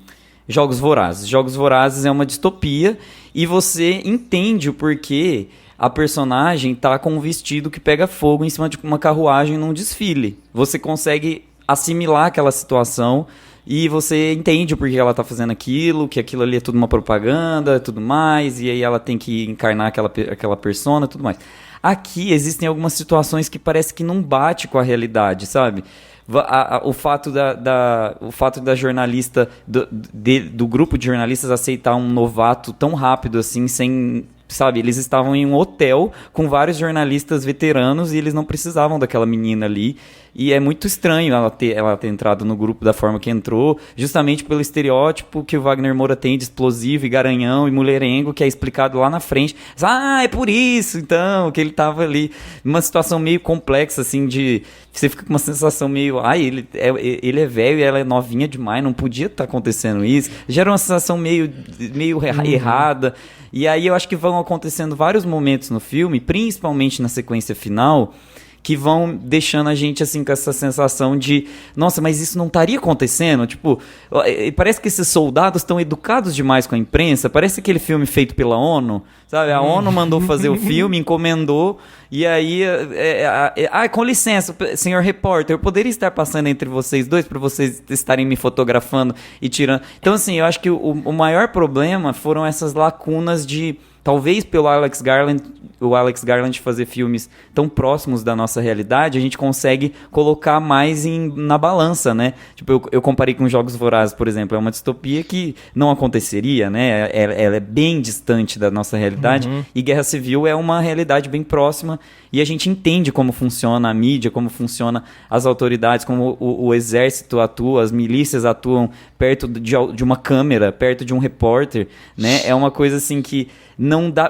Jogos Vorazes. Jogos Vorazes é uma distopia e você entende o porquê a personagem tá com um vestido que pega fogo em cima de uma carruagem num desfile. Você consegue assimilar aquela situação e você entende o porquê ela tá fazendo aquilo, que aquilo ali é tudo uma propaganda, tudo mais, e aí ela tem que encarnar aquela persona, tudo mais. Aqui existem algumas situações que parece que não bate com a realidade, sabe? O fato da jornalista, do grupo de jornalistas aceitar um novato tão rápido assim, sem... Sabe, eles estavam em um hotel com vários jornalistas veteranos e eles não precisavam daquela menina ali. E é muito estranho ela ter entrado no grupo da forma que entrou, justamente pelo estereótipo que o Wagner Moura tem de explosivo e garanhão e mulherengo, que é explicado lá na frente. É por isso, então, que ele tava ali numa situação meio complexa, assim, de... Você fica com uma sensação meio... ele é velho e ela é novinha demais, não podia estar acontecendo isso. Gera uma sensação meio errada. E aí eu acho que vão acontecendo vários momentos no filme, principalmente na sequência final, que vão deixando a gente assim com essa sensação de, nossa, mas isso não estaria acontecendo? Tipo, parece que esses soldados estão educados demais com a imprensa, parece aquele filme feito pela ONU, sabe? A ONU mandou fazer o filme, encomendou, e aí, com licença, senhor repórter, eu poderia estar passando entre vocês dois para vocês estarem me fotografando e tirando... Então, assim, eu acho que o maior problema foram essas lacunas de... Talvez pelo Alex Garland fazer filmes tão próximos da nossa realidade, a gente consegue colocar mais na balança, né? Tipo, eu comparei com Jogos Vorazes, por exemplo, é uma distopia que não aconteceria, né? Ela é bem distante da nossa realidade, e Guerra Civil é uma realidade bem próxima, e a gente entende como funciona a mídia, como funciona as autoridades, como o exército atua, as milícias atuam perto de uma câmera, perto de um repórter, né? É uma coisa assim que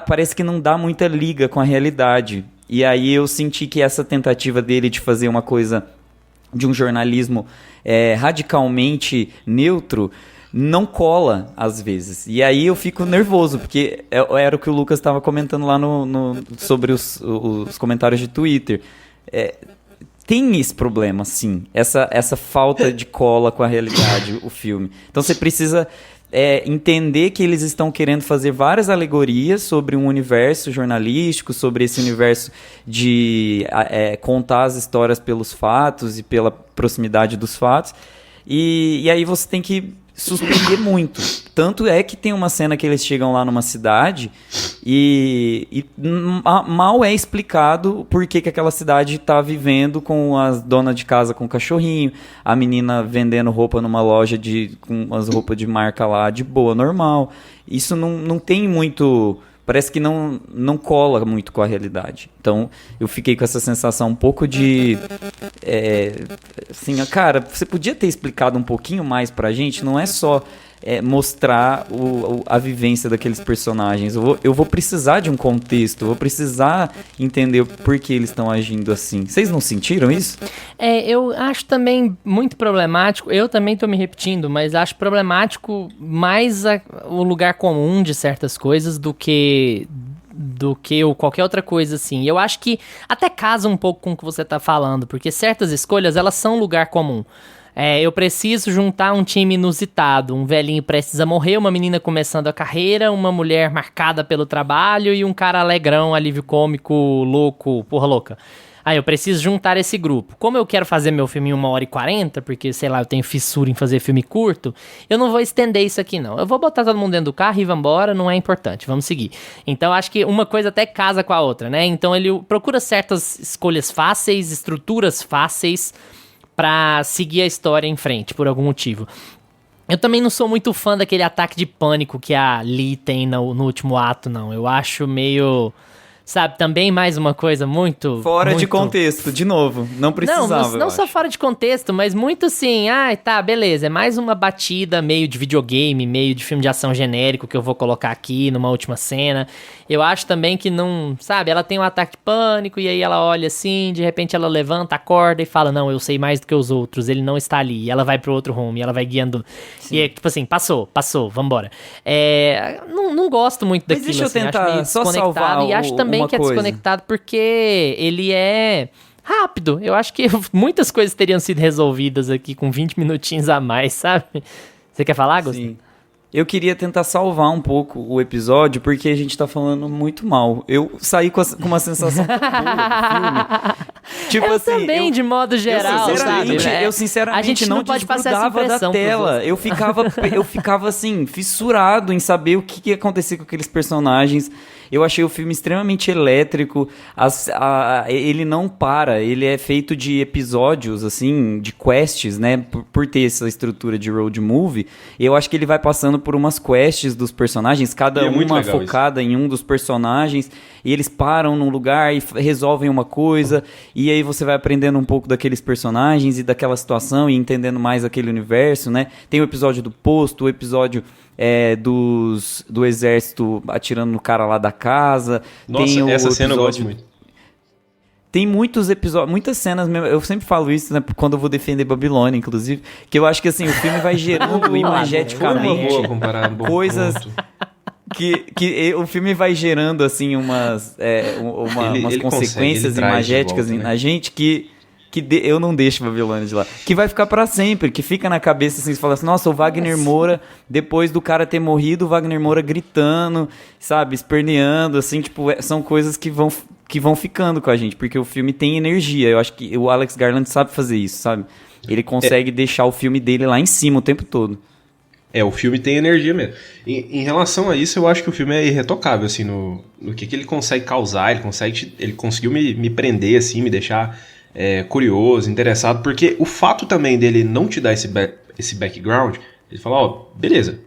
parece que não dá muita liga com a realidade. E aí eu senti que essa tentativa dele de fazer uma coisa de um jornalismo radicalmente neutro não cola às vezes. E aí eu fico nervoso, porque era o que o Lucas estava comentando lá sobre os comentários de Twitter. Tem esse problema, sim. Essa falta de cola com a realidade, o filme. Então você precisa... entender que eles estão querendo fazer várias alegorias sobre um universo jornalístico, sobre esse universo de contar as histórias pelos fatos e pela proximidade dos fatos, e aí você tem que suspender muito. Tanto é que tem uma cena que eles chegam lá numa cidade e mal é explicado por que aquela cidade está vivendo com as donas de casa com o cachorrinho, a menina vendendo roupa numa loja com as roupas de marca lá de boa, normal. Isso não tem muito... Parece que não cola muito com a realidade. Então, eu fiquei com essa sensação um pouco de... assim, cara, você podia ter explicado um pouquinho mais pra gente? Não é só mostrar a vivência daqueles personagens. Eu vou precisar de um contexto, eu vou precisar entender por que eles estão agindo assim. Vocês não sentiram isso? Eu acho também muito problemático, eu também estou me repetindo, mas acho problemático mais o lugar comum de certas coisas do que qualquer outra coisa, assim. Eu acho que até casa um pouco com o que você tá falando, porque certas escolhas, elas são lugar comum. Eu preciso juntar um time inusitado, um velhinho prestes a morrer, uma menina começando a carreira, uma mulher marcada pelo trabalho e um cara alegrão, alívio cômico, louco, porra louca. eu preciso juntar esse grupo. Como eu quero fazer meu filme em 1h40, porque, sei lá, eu tenho fissura em fazer filme curto, eu não vou estender isso aqui, não. Eu vou botar todo mundo dentro do carro e vambora, não é importante, vamos seguir. Então, acho que uma coisa até casa com a outra, né? Então, ele procura certas escolhas fáceis, estruturas fáceis, pra seguir a história em frente, por algum motivo. Eu também não sou muito fã daquele ataque de pânico que a Lee tem no último ato, não. Eu acho meio... Sabe, também mais uma coisa muito... Fora muito... de contexto, de novo. Não precisava, Não só fora de contexto, mas muito assim... tá, beleza. É mais uma batida meio de videogame, meio de filme de ação genérico que eu vou colocar aqui numa última cena. Eu acho também que não... Sabe, ela tem um ataque de pânico e aí ela olha assim, de repente ela levanta, acorda e fala... Não, eu sei mais do que os outros, ele não está ali. E ela vai pro outro rumo e ela vai guiando... Sim. E é tipo assim, passou, vambora. Não gosto muito daquilo. Mas deixa eu assim, tentar acho meio só salvar e acho também que é coisa. Desconectado porque ele é rápido. Eu acho que muitas coisas teriam sido resolvidas aqui com 20 minutinhos a mais, sabe? Você quer falar, Gustavo? Sim. Eu queria tentar salvar um pouco o episódio, porque a gente tá falando muito mal. Eu saí com uma sensação tão boa do filme. Tipo eu assim, também, de modo geral, sabe? Eu sinceramente a gente não pode passar essa impressão da tela. Eu ficava assim, fissurado em saber o que ia acontecer com aqueles personagens. Eu achei o filme extremamente elétrico. Ele não para. Ele é feito de episódios, assim, de quests, né? Por ter essa estrutura de road movie. Eu acho que ele vai passando por umas quests dos personagens, cada uma focada em um dos personagens. E eles param num lugar e resolvem uma coisa. E aí você vai aprendendo um pouco daqueles personagens e daquela situação e entendendo mais aquele universo, né? Tem o episódio do posto, o episódio... do exército atirando no cara lá da casa. Nossa, tem essa cena eu gosto muito. Tem muitos episódios, muitas cenas mesmo. Eu sempre falo isso, né, quando eu vou defender Babilônia, inclusive, que eu acho que assim, o filme vai gerando imageticamente coisas que o filme vai gerando assim umas consequências imagéticas na gente que eu não deixo Babilônia de lá. Que vai ficar pra sempre, que fica na cabeça assim, você fala assim, nossa, o Wagner Moura, depois do cara ter morrido, o Wagner Moura gritando, sabe, esperneando, assim, tipo, são coisas que vão ficando com a gente, porque o filme tem energia. Eu acho que o Alex Garland sabe fazer isso, sabe? Ele consegue deixar o filme dele lá em cima o tempo todo. O filme tem energia mesmo. Em relação a isso, eu acho que o filme é irretocável, assim, no que ele consegue causar, ele conseguiu me prender, assim, me deixar... curioso, interessado, porque o fato também dele não te dar esse background, ele fala, beleza,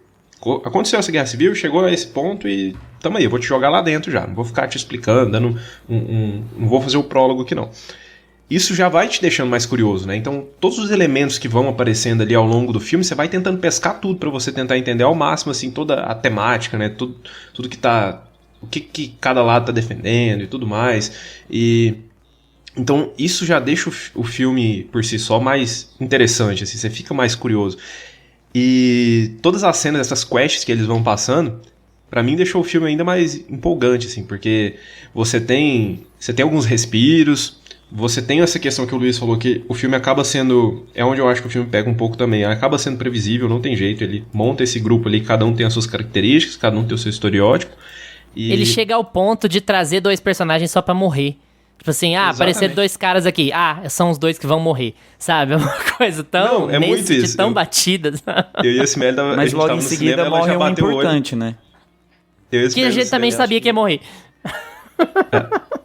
aconteceu essa guerra civil, chegou a esse ponto e tamo aí, eu vou te jogar lá dentro já, não vou ficar te explicando, não vou fazer o prólogo aqui não. Isso já vai te deixando mais curioso, né? Então, todos os elementos que vão aparecendo ali ao longo do filme, você vai tentando pescar tudo para você tentar entender ao máximo, assim, toda a temática, né? Tudo que tá... O que cada lado tá defendendo e tudo mais. Então, isso já deixa o filme, por si só, mais interessante, assim, você fica mais curioso. E todas as cenas, essas quests que eles vão passando, pra mim deixou o filme ainda mais empolgante, assim, porque você tem alguns respiros, você tem essa questão que o Luiz falou, que o filme acaba sendo... É onde eu acho que o filme pega um pouco também, acaba sendo previsível, não tem jeito, ele monta esse grupo ali, cada um tem as suas características, cada um tem o seu estereótipo. Ele chega ao ponto de trazer dois personagens só pra morrer. Tipo assim, apareceram dois caras aqui. São os dois que vão morrer. Sabe? É uma coisa tão... Não, é muito isso. Tão batida. Eu e a Simélia... Mas logo em seguida cinema, morre um importante, né? Que a gente também sabia que ia morrer.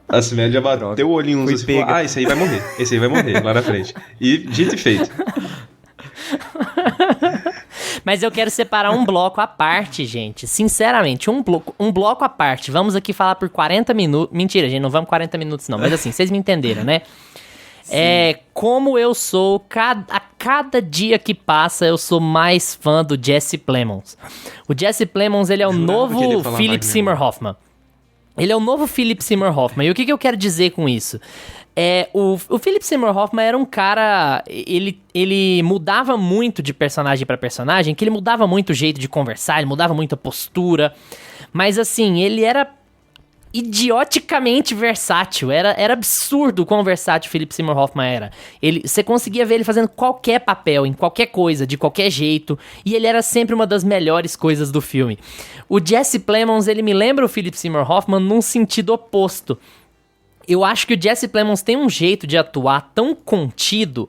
A Simélia já bateu o olhinho nos e falou, esse aí vai morrer. Esse aí vai morrer, lá na frente. E dito e feito. Mas eu quero separar um bloco à parte, gente. Sinceramente, um bloco à parte. Vamos aqui falar por 40 minutos. Mentira, gente, não vamos 40 minutos não. Mas assim, vocês me entenderam, né? Sim. Como eu sou, a cada dia que passa, eu sou mais fã do Jesse Plemons. O Jesse Plemons, ele é o novo Philip Seymour Hoffman. Ele é o novo Philip Seymour Hoffman. E o que eu quero dizer com isso? O Philip Seymour Hoffman era um cara... Ele mudava muito de personagem pra personagem, que ele mudava muito o jeito de conversar, ele mudava muito a postura. Mas assim, ele era idioticamente versátil. Era absurdo o quão versátil o Philip Seymour Hoffman era. Você conseguia ver ele fazendo qualquer papel, em qualquer coisa, de qualquer jeito. E ele era sempre uma das melhores coisas do filme. O Jesse Plemons, ele me lembra o Philip Seymour Hoffman num sentido oposto. eu acho que o Jesse Plemons tem um jeito de atuar tão contido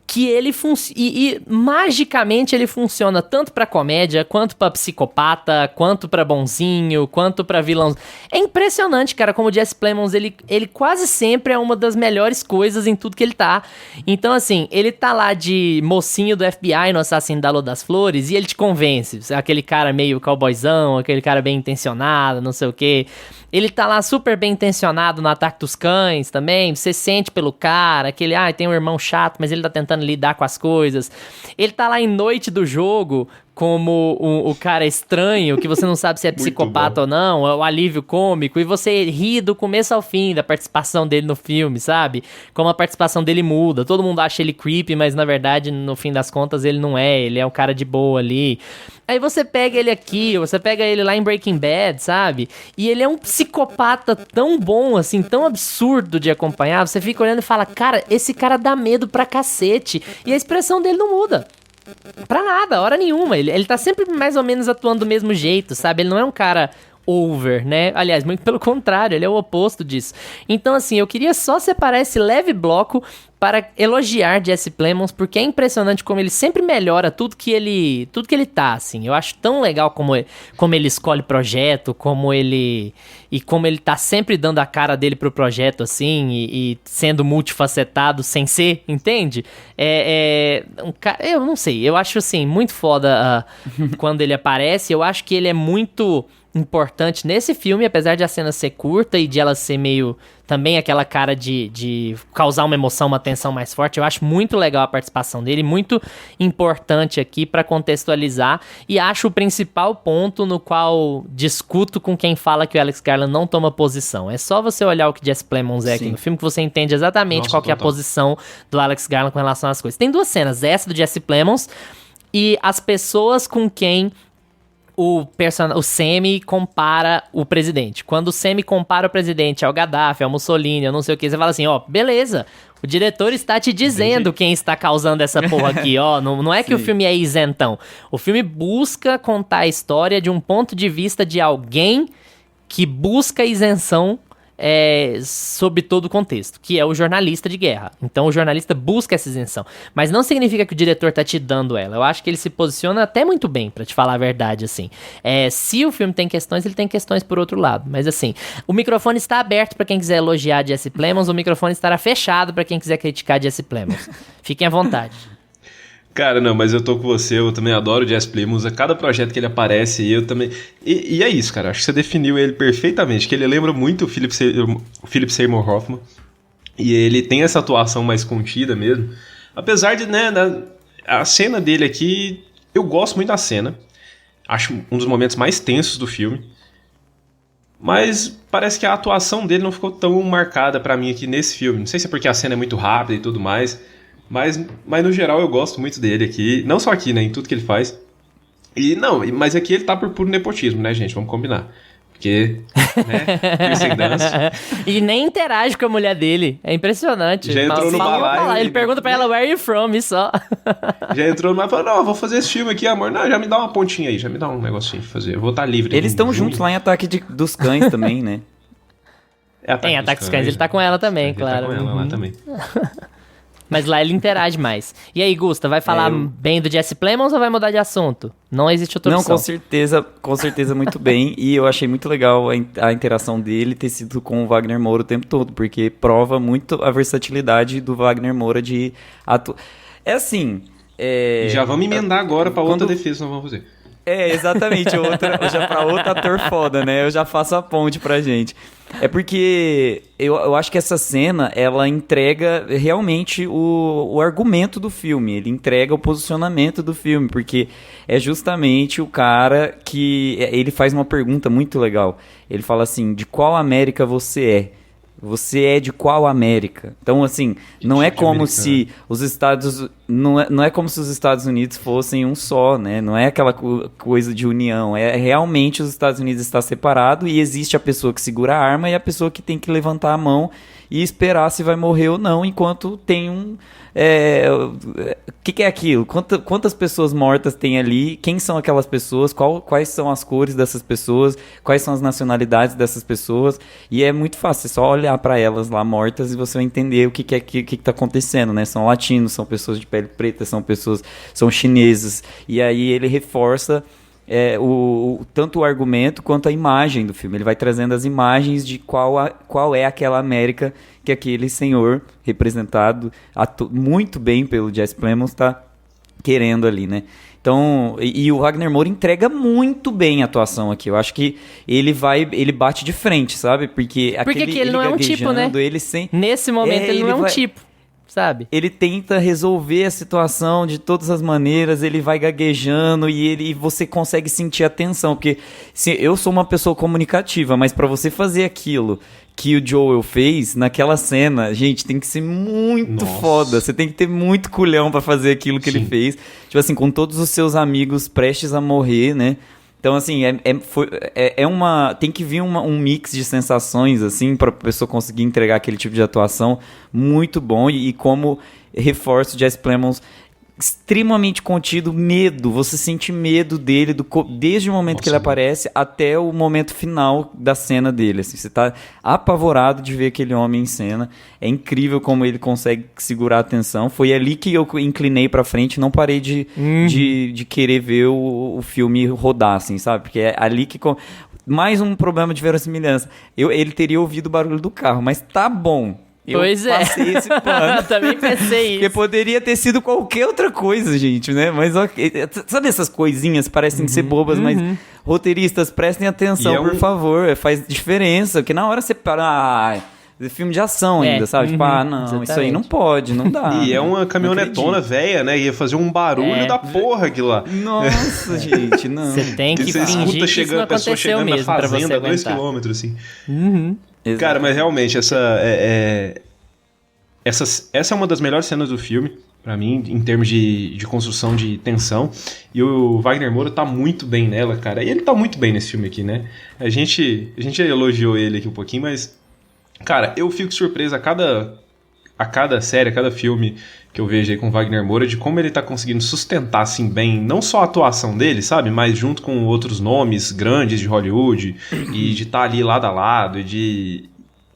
que ele e magicamente ele funciona tanto pra comédia, quanto pra psicopata, quanto pra bonzinho, quanto pra vilão. É impressionante, cara, como o Jesse Plemons, ele quase sempre é uma das melhores coisas em tudo que ele tá. Então, assim, ele tá lá de mocinho do FBI no Assassino da Lua das Flores e ele te convence. Aquele cara meio cowboyzão, aquele cara bem intencionado, não sei o quê. Ele tá lá super bem intencionado no Ataque dos Cães também, você sente pelo cara, aquele, tem um irmão chato, mas ele tá tentando lidar com as coisas. Ele tá lá em Noite do Jogo, como o cara estranho, que você não sabe se é psicopata ou não, é o alívio cômico, e você ri do começo ao fim da participação dele no filme, sabe? Como a participação dele muda, todo mundo acha ele creepy, mas na verdade, no fim das contas, ele não é, ele é um cara de boa ali. Aí você pega ele aqui, você pega ele lá em Breaking Bad, sabe? E ele é um psicopata tão bom, assim, tão absurdo de acompanhar, você fica olhando e fala, cara, esse cara dá medo pra cacete, e a expressão dele não muda. Pra nada, hora nenhuma. Ele tá sempre mais ou menos atuando do mesmo jeito, sabe? Ele não é um cara over, né? Aliás, muito pelo contrário, ele é o oposto disso. Então, assim, eu queria só separar esse leve bloco para elogiar Jesse Plemons, porque é impressionante como ele sempre melhora tudo que ele tá, assim. Eu acho tão legal como ele escolhe projeto, como ele tá sempre dando a cara dele pro projeto, assim, e sendo multifacetado sem ser, entende? Um cara, eu não sei, eu acho, assim, muito foda quando ele aparece. Eu acho que ele é muito importante nesse filme, apesar de a cena ser curta e de ela ser meio também aquela cara de causar uma emoção, uma tensão mais forte. Eu acho muito legal a participação dele, muito importante aqui pra contextualizar, e acho o principal ponto no qual discuto com quem fala que o Alex Garland não toma posição. É só você olhar o que Jesse Plemons é aqui no filme que você entende exatamente qual que é a posição do Alex Garland com relação às coisas. Tem duas cenas, essa do Jesse Plemons e as pessoas com quem o Sammy compara o presidente. Quando o Sammy compara o presidente ao Gaddafi, ao Mussolini, ao não sei o que, você fala assim, beleza, o diretor está te dizendo quem está causando essa porra aqui, não é que o filme é isentão. O filme busca contar a história de um ponto de vista de alguém que busca isenção sob todo o contexto, que é o jornalista de guerra. Então o jornalista busca essa isenção, mas não significa que o diretor tá te dando ela. Eu acho que ele se posiciona até muito bem, pra te falar a verdade, assim. Se o filme tem questões, ele tem questões por outro lado, mas assim, o microfone está aberto pra quem quiser elogiar Jesse Plemons, o microfone estará fechado pra quem quiser criticar Jesse Plemons. Fiquem à vontade. Cara, não, mas eu tô com você, eu também adoro o Jesse Plemons, a cada projeto que ele aparece, eu também... E é isso, cara, acho que você definiu ele perfeitamente, que ele lembra muito o Philip Seymour Hoffman, e ele tem essa atuação mais contida mesmo, apesar de, né, a cena dele aqui, eu gosto muito da cena, acho um dos momentos mais tensos do filme, mas parece que a atuação dele não ficou tão marcada pra mim aqui nesse filme, não sei se é porque a cena é muito rápida e tudo mais... Mas no geral eu gosto muito dele aqui, não só aqui, né, em tudo que ele faz. Mas aqui ele tá por puro nepotismo, né, gente, vamos combinar. Porque, né, Kirsten Dunst. E nem interage com a mulher dele, é impressionante. Já entrou no balaio. Ele pergunta pra ela, where are you from, e só. Já entrou no balaio e falou, não, eu vou fazer esse filme aqui, amor. Não, já me dá uma pontinha aí, já me dá um negocinho pra fazer, eu vou estar livre. Eles estão juntos lá em Ataque dos Cães também, né? Em Ataque dos Cães ele tá com ela também, claro. Ele tá com ela lá também. Mas lá ele interage mais. E aí, Gusta, vai falar bem do Jesse Plemons ou vai mudar de assunto? Não existe outra opção. Não, com certeza muito bem. E eu achei muito legal a interação dele ter sido com o Wagner Moura o tempo todo, porque prova muito a versatilidade do Wagner Moura de atuar. É assim... Já vamos emendar agora pra outra defesa que nós vamos fazer. Exatamente, já pra outro ator foda, né? Eu já faço a ponte pra gente. É porque eu acho que essa cena, ela entrega realmente o argumento do filme. Ele entrega o posicionamento do filme, porque é justamente o cara que... Ele faz uma pergunta muito legal. Ele fala assim, de qual América você é? Você é de qual América? Então, assim, não é como se os Estados... Não é como se os Estados Unidos fossem um só, né? Não é aquela coisa de união. É realmente os Estados Unidos está separado e existe a pessoa que segura a arma e a pessoa que tem que levantar a mão e esperar se vai morrer ou não, enquanto tem um... O que é aquilo? Quantas pessoas mortas tem ali? Quem são aquelas pessoas? Quais são as cores dessas pessoas? Quais são as nacionalidades dessas pessoas? E é muito fácil, é só olhar olhar pra elas lá mortas e você vai entender o que tá acontecendo, né? São latinos, são pessoas de pele preta, são chineses. E aí ele reforça tanto o argumento quanto a imagem do filme. Ele vai trazendo as imagens de qual é aquela América que aquele senhor, representado muito bem pelo Jesse Plemons, está querendo ali, né? Então, e o Wagner Moura entrega muito bem a atuação aqui. Eu acho que ele bate de frente, sabe? Porque ele não é um tipo, né? Nesse momento ele não é um tipo, sabe? Ele tenta resolver a situação de todas as maneiras, ele vai gaguejando e você consegue sentir a tensão. Porque eu sou uma pessoa comunicativa, mas pra você fazer aquilo que o Joel fez naquela cena, gente, tem que ser muito foda. Você tem que ter muito culhão pra fazer aquilo que ele fez. Tipo assim, com todos os seus amigos prestes a morrer, né? Então, assim, tem que vir um mix de sensações, assim, pra pessoa conseguir entregar aquele tipo de atuação muito bom. E como reforça o Jesse Plemons extremamente contido, medo. Você sente medo dele desde o momento que ele aparece até o momento final da cena dele. Assim, você tá apavorado de ver aquele homem em cena. É incrível como ele consegue segurar a atenção. Foi ali que eu inclinei pra frente, não parei de querer ver o filme rodar, assim, sabe? Porque é ali que... Mais um problema de verossimilhança. Ele teria ouvido o barulho do carro, mas tá bom. Pois é. Passei esse plano. Também pensei isso. Porque poderia ter sido qualquer outra coisa, gente, né? Mas sabe essas coisinhas parecem ser bobas, mas roteiristas, prestem atenção, por favor. Faz diferença, porque na hora você para... filme de ação ainda, sabe? Tipo, não, exatamente. Isso aí não pode, não dá. E é uma caminhonetona velha, né? Ia fazer um barulho da porra aquilo lá. Nossa, gente, não. Você tem que fingir que isso não aconteceu mesmo, pra você aguentar. 2 km, assim. Cara, mas realmente, essa é uma das melhores cenas do filme, pra mim, em termos de construção de tensão. E o Wagner Moura tá muito bem nela, cara. E ele tá muito bem nesse filme aqui, né? A gente elogiou ele aqui um pouquinho, mas... Cara, eu fico surpreso a cada série, a cada filme que eu vejo aí com o Wagner Moura, de como ele tá conseguindo sustentar, assim, bem, não só a atuação dele, sabe? Mas junto com outros nomes grandes de Hollywood, e de estar ali lado a lado, e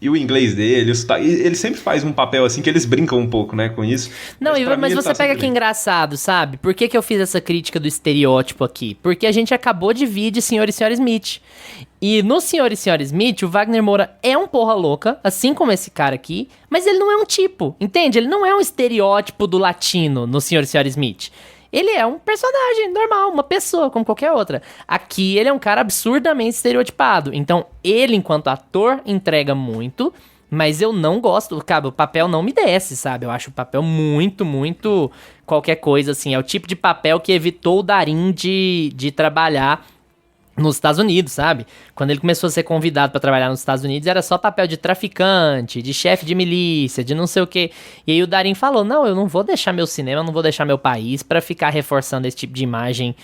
o inglês dele, ele sempre faz um papel assim que eles brincam um pouco, né, com isso. Não, mas você pega que engraçado, sabe? Por que eu fiz essa crítica do estereótipo aqui? Porque a gente acabou de vir de Sr. e Sra. Smith. E no Sr. e Sra. Smith, o Wagner Moura é um porra louca, assim como esse cara aqui, mas ele não é um tipo, entende? Ele não é um estereótipo do latino no Sr. e Sra. Smith. Ele é um personagem normal, uma pessoa, como qualquer outra. Aqui ele é um cara absurdamente estereotipado. Então, ele, enquanto ator, entrega muito, mas eu não gosto. Cara, o papel não me desce, sabe? Eu acho o papel muito, muito qualquer coisa, assim. É o tipo de papel que evitou o Darín de trabalhar nos Estados Unidos, sabe? Quando ele começou a ser convidado pra trabalhar nos Estados Unidos, era só papel de traficante, de chefe de milícia, de não sei o quê. E aí o Darín falou, não, eu não vou deixar meu cinema, eu não vou deixar meu país pra ficar reforçando esse tipo de imagem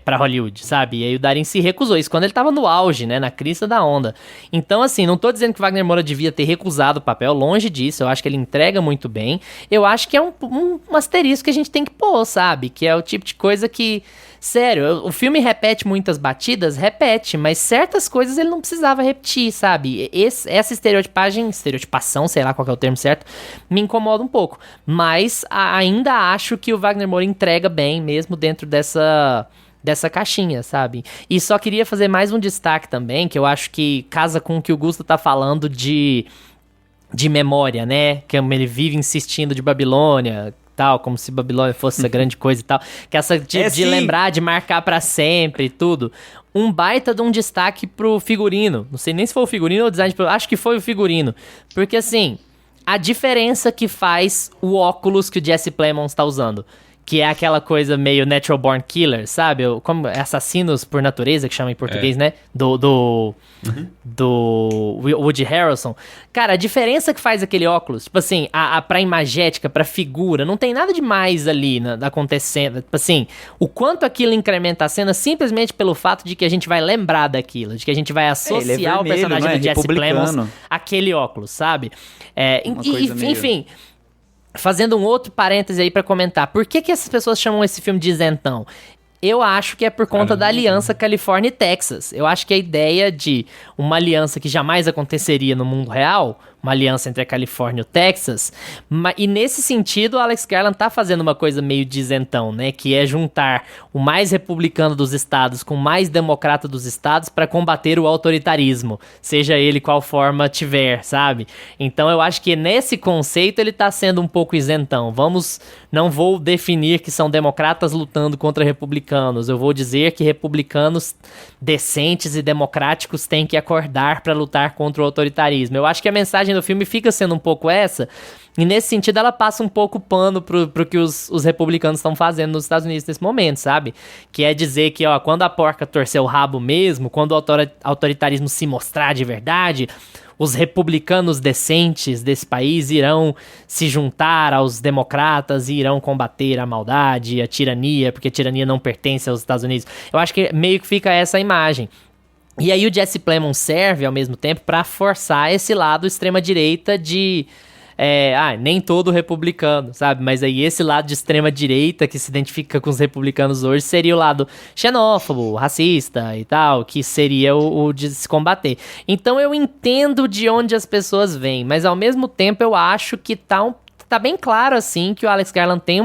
pra Hollywood, sabe? E aí o Darín se recusou. Isso quando ele tava no auge, né? Na crista da onda. Então, assim, não tô dizendo que o Wagner Moura devia ter recusado o papel, longe disso. Eu acho que ele entrega muito bem. Eu acho que é um asterisco que a gente tem que pôr, sabe? Que é o tipo de coisa que... Sério, o filme repete muitas batidas? Repete, mas certas coisas ele não precisava repetir, sabe? Essa estereotipação, sei lá qual que é o termo certo, me incomoda um pouco. Mas ainda acho que o Wagner Moura entrega bem, mesmo dentro dessa caixinha, sabe? E só queria fazer mais um destaque também, que eu acho que casa com o que o Gusto tá falando de memória, né? Que ele vive insistindo de Babilônia... tal, como se Babilônia fosse essa grande coisa e tal, que essa de lembrar, de marcar pra sempre e tudo, um baita de um destaque pro figurino, não sei nem se foi o figurino ou o design, acho que foi o figurino, porque assim, a diferença que faz o óculos que o Jesse Plemons tá usando, que é aquela coisa meio Natural Born Killer, sabe? Como assassinos por natureza, que chama em português, né? Do Woody Harrelson. Cara, a diferença que faz aquele óculos, tipo assim, pra imagética, pra figura, não tem nada demais ali acontecendo. Tipo assim, o quanto aquilo incrementa a cena simplesmente pelo fato de que a gente vai lembrar daquilo, de que a gente vai associar o personagem do Jesse Plemons àquele óculos, sabe? Enfim... Fazendo um outro parêntese aí pra comentar. Por que essas pessoas chamam esse filme de isentão? Eu acho que é por conta da aliança Califórnia e Texas. Eu acho que a ideia de uma aliança que jamais aconteceria no mundo real, uma aliança entre a Califórnia e o Texas, e nesse sentido o Alex Garland tá fazendo uma coisa meio de isentão, né? Que é juntar o mais republicano dos estados com o mais democrata dos estados para combater o autoritarismo, seja ele qual forma tiver, sabe? Então eu acho que nesse conceito ele tá sendo um pouco isentão. Não vou definir que são democratas lutando contra republicanos, eu vou dizer que republicanos decentes e democráticos têm que acordar para lutar contra o autoritarismo. Eu acho que a mensagem do filme fica sendo um pouco essa, e nesse sentido ela passa um pouco pano pro que os republicanos estão fazendo nos Estados Unidos nesse momento, sabe? Que é dizer que, ó, quando a porca torcer o rabo mesmo, quando o autoritarismo se mostrar de verdade, os republicanos decentes desse país irão se juntar aos democratas e irão combater a maldade, a tirania, porque a tirania não pertence aos Estados Unidos. Eu acho que meio que fica essa imagem. E aí o Jesse Plemons serve, ao mesmo tempo, para forçar esse lado extrema-direita de... nem todo republicano, sabe? Mas aí esse lado de extrema-direita que se identifica com os republicanos hoje seria o lado xenófobo, racista e tal, que seria o de se combater. Então eu entendo de onde as pessoas vêm, mas ao mesmo tempo eu acho que tá bem claro, assim, que o Alex Garland tem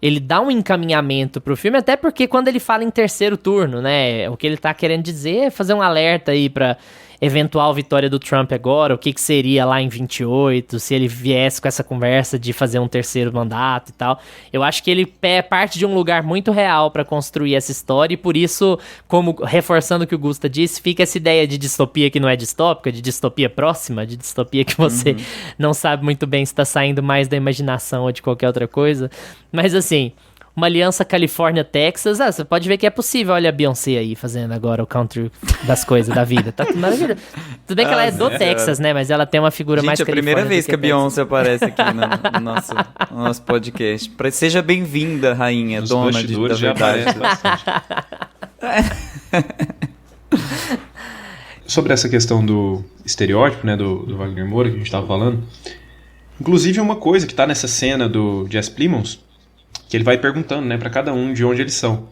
ele dá um encaminhamento pro filme, até porque quando ele fala em terceiro turno, né, o que ele tá querendo dizer é fazer um alerta aí pra eventual vitória do Trump agora, o que seria lá em 28, se ele viesse com essa conversa de fazer um terceiro mandato e tal. Eu acho que ele parte de um lugar muito real pra construir essa história, e por isso, como reforçando o que o Gusta disse, fica essa ideia de distopia que não é distópica, de distopia próxima, de distopia que você não sabe muito bem se tá saindo mais da imaginação ou de qualquer outra coisa. Mas assim, uma aliança Califórnia-Texas, você pode ver que é possível. Olha a Beyoncé aí fazendo agora o country das coisas da vida. Tá maravilhoso. Tudo bem que ela é do Texas, né? Mas ela tem uma figura mais Gente, é a primeira vez que a Beyoncé aparece aqui no nosso podcast. Seja bem-vinda, rainha, Os dona bastidores da já verdade. aparece bastante. Sobre essa questão do estereótipo, né, do Wagner Moura, que a gente tava falando. Inclusive, uma coisa que tá nessa cena do Jesse Plemons, que ele vai perguntando, né, pra cada um de onde eles são.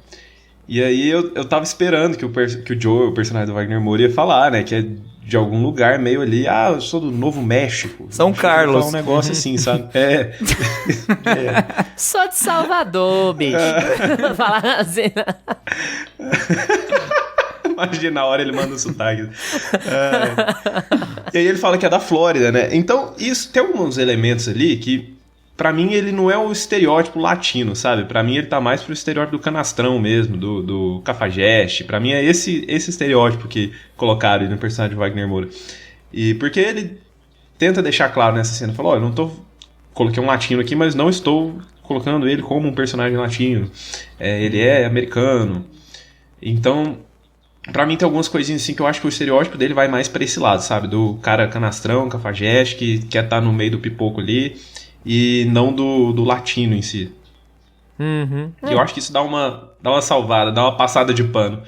E aí eu tava esperando que o Joe, o personagem do Wagner Moura, ia falar, né, que é de algum lugar meio ali, eu sou do Novo México. São Carlos. Um negócio assim, sabe? Sou de Salvador, bicho. Falar assim. Imagina, na hora ele manda o sotaque. E aí ele fala que é da Flórida, né? Então, isso tem alguns elementos ali que, pra mim, ele não é o estereótipo latino, sabe? Pra mim, ele tá mais pro estereótipo do canastrão mesmo, do cafajeste. Pra mim, é esse estereótipo que colocaram no personagem de Wagner Moura. E porque ele tenta deixar claro nessa cena, falou, eu não tô... Coloquei um latino aqui, mas não estou colocando ele como um personagem latino. Ele é americano. Então, pra mim, tem algumas coisinhas assim que eu acho que o estereótipo dele vai mais pra esse lado, sabe? Do cara canastrão, cafajeste, que quer estar no meio do pipoco ali, e não do latino em si. E eu acho que isso dá uma salvada, dá uma passada de pano.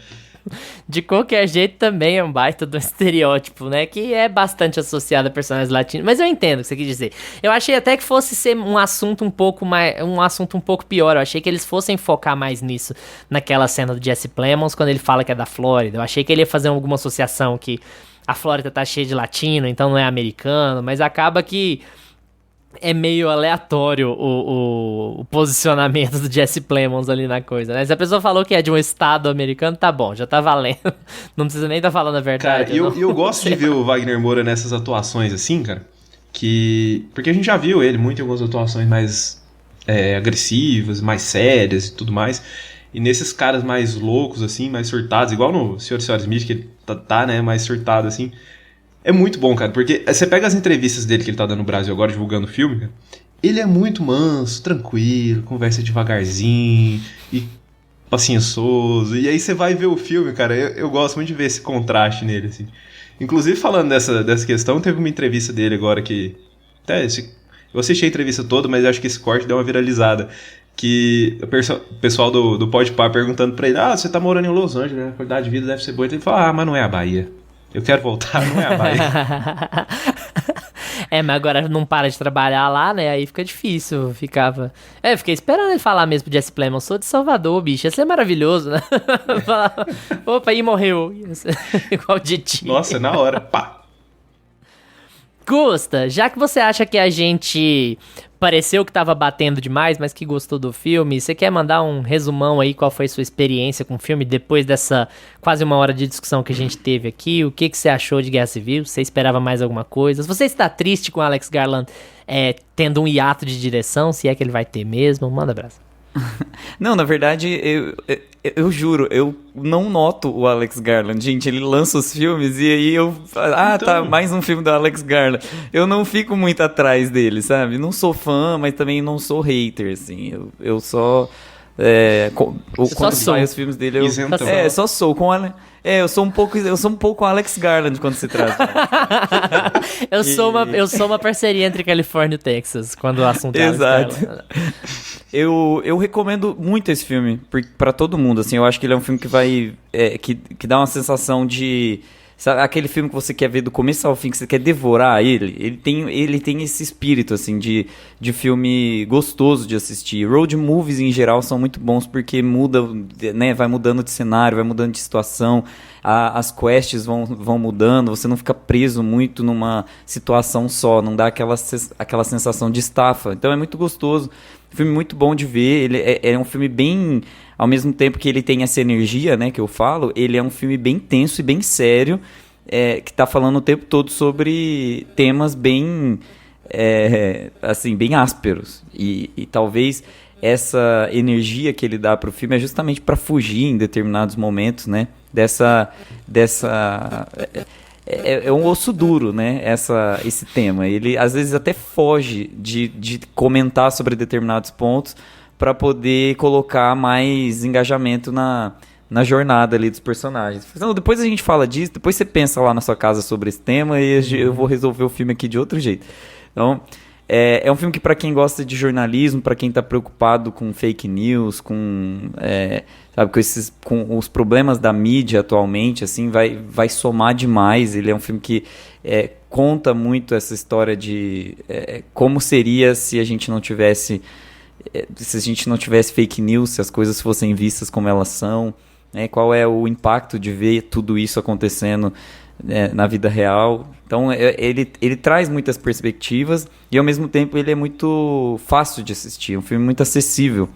De qualquer jeito também é um baita do estereótipo, né? Que é bastante associado a personagens latinos. Mas eu entendo o que você quis dizer. Eu achei até que fosse ser um assunto um pouco pior. Eu achei que eles fossem focar mais nisso naquela cena do Jesse Plemons, quando ele fala que é da Flórida. Eu achei que ele ia fazer alguma associação que a Flórida tá cheia de latino, então não é americano, mas acaba que é meio aleatório o posicionamento do Jesse Plemons ali na coisa, né? Se a pessoa falou que é de um estado americano, tá bom, já tá valendo. Não precisa nem tá falando a verdade. Cara, eu gosto de ver o Wagner Moura nessas atuações assim, cara, porque a gente já viu ele muito em algumas atuações mais agressivas, mais sérias e tudo mais, e nesses caras mais loucos, assim, mais surtados, igual no Sr. e Sra. Smith, que ele tá, né, mais surtado, assim. É muito bom, cara, porque você pega as entrevistas dele que ele tá dando no Brasil agora, divulgando o filme, cara, ele é muito manso, tranquilo, conversa devagarzinho e paciençoso. E aí você vai ver o filme, cara, eu gosto muito de ver esse contraste nele, assim. Inclusive, falando dessa questão, teve uma entrevista dele agora que... eu assisti a entrevista toda, mas acho que esse corte deu uma viralizada. Que o pessoal do Podpah perguntando pra ele, você tá morando em Los Angeles, né? A qualidade de vida deve ser boa. Ele fala, mas não é a Bahia. Eu quero voltar, não é a Bahia. Mas agora não para de trabalhar lá, né? Aí fica difícil. Fiquei esperando ele falar mesmo pro Jesse Plemons. Sou de Salvador, bicho. Ia ser maravilhoso, né? Falar, opa, e morreu. Igual de ti. Nossa, na hora. Pá. Gusta, já que você acha que a gente pareceu que tava batendo demais, mas que gostou do filme, você quer mandar um resumão aí, qual foi sua experiência com o filme depois dessa quase 1 hora de discussão que a gente teve aqui? O que você achou de Guerra Civil? Você esperava mais alguma coisa? Se você está triste com Alex Garland tendo um hiato de direção, se é que ele vai ter mesmo, manda abraço. Não, na verdade, eu juro, eu não noto o Alex Garland. Gente, ele lança os filmes e aí tá, mais um filme do Alex Garland. Eu não fico muito atrás dele, sabe? Não sou fã, mas também não sou hater, assim. Eu só... quando sai os filmes dele, eu só sou com eu sou um pouco Alex Garland quando se trata. eu sou uma parceria entre Califórnia e Texas quando o assunto é Alex Garland. Eu recomendo muito esse filme pra todo mundo, assim. Eu acho que ele é um filme que vai que dá uma sensação de... Sabe, aquele filme que você quer ver do começo ao fim, que você quer devorar ele tem esse espírito, assim, de filme gostoso de assistir. Road movies, em geral, são muito bons porque muda, né, vai mudando de cenário, vai mudando de situação, as quests vão mudando, você não fica preso muito numa situação só, não dá aquela sensação de estafa. Então é muito gostoso, filme muito bom de ver, ele é um filme bem... Ao mesmo tempo que ele tem essa energia, né, que eu falo, ele é um filme bem tenso e bem sério, que tá falando o tempo todo sobre temas bem, assim, bem ásperos. E talvez essa energia que ele dá pro filme é justamente para fugir em determinados momentos, né, é um osso duro, né, esse tema. Ele, às vezes, até foge de comentar sobre determinados pontos, para poder colocar mais engajamento na jornada ali dos personagens. Então, depois a gente fala disso, depois você pensa lá na sua casa sobre esse tema e eu vou resolver o filme aqui de outro jeito. Então, é um filme que, para quem gosta de jornalismo, para quem está preocupado com fake news, sabe, com os problemas da mídia atualmente, assim, vai somar demais. Ele é um filme que conta muito essa história de como seria se a gente não tivesse fake news, se as coisas fossem vistas como elas são, né? Qual é o impacto de ver tudo isso acontecendo na vida real. Então ele traz muitas perspectivas e ao mesmo tempo ele é muito fácil de assistir, é um filme muito acessível.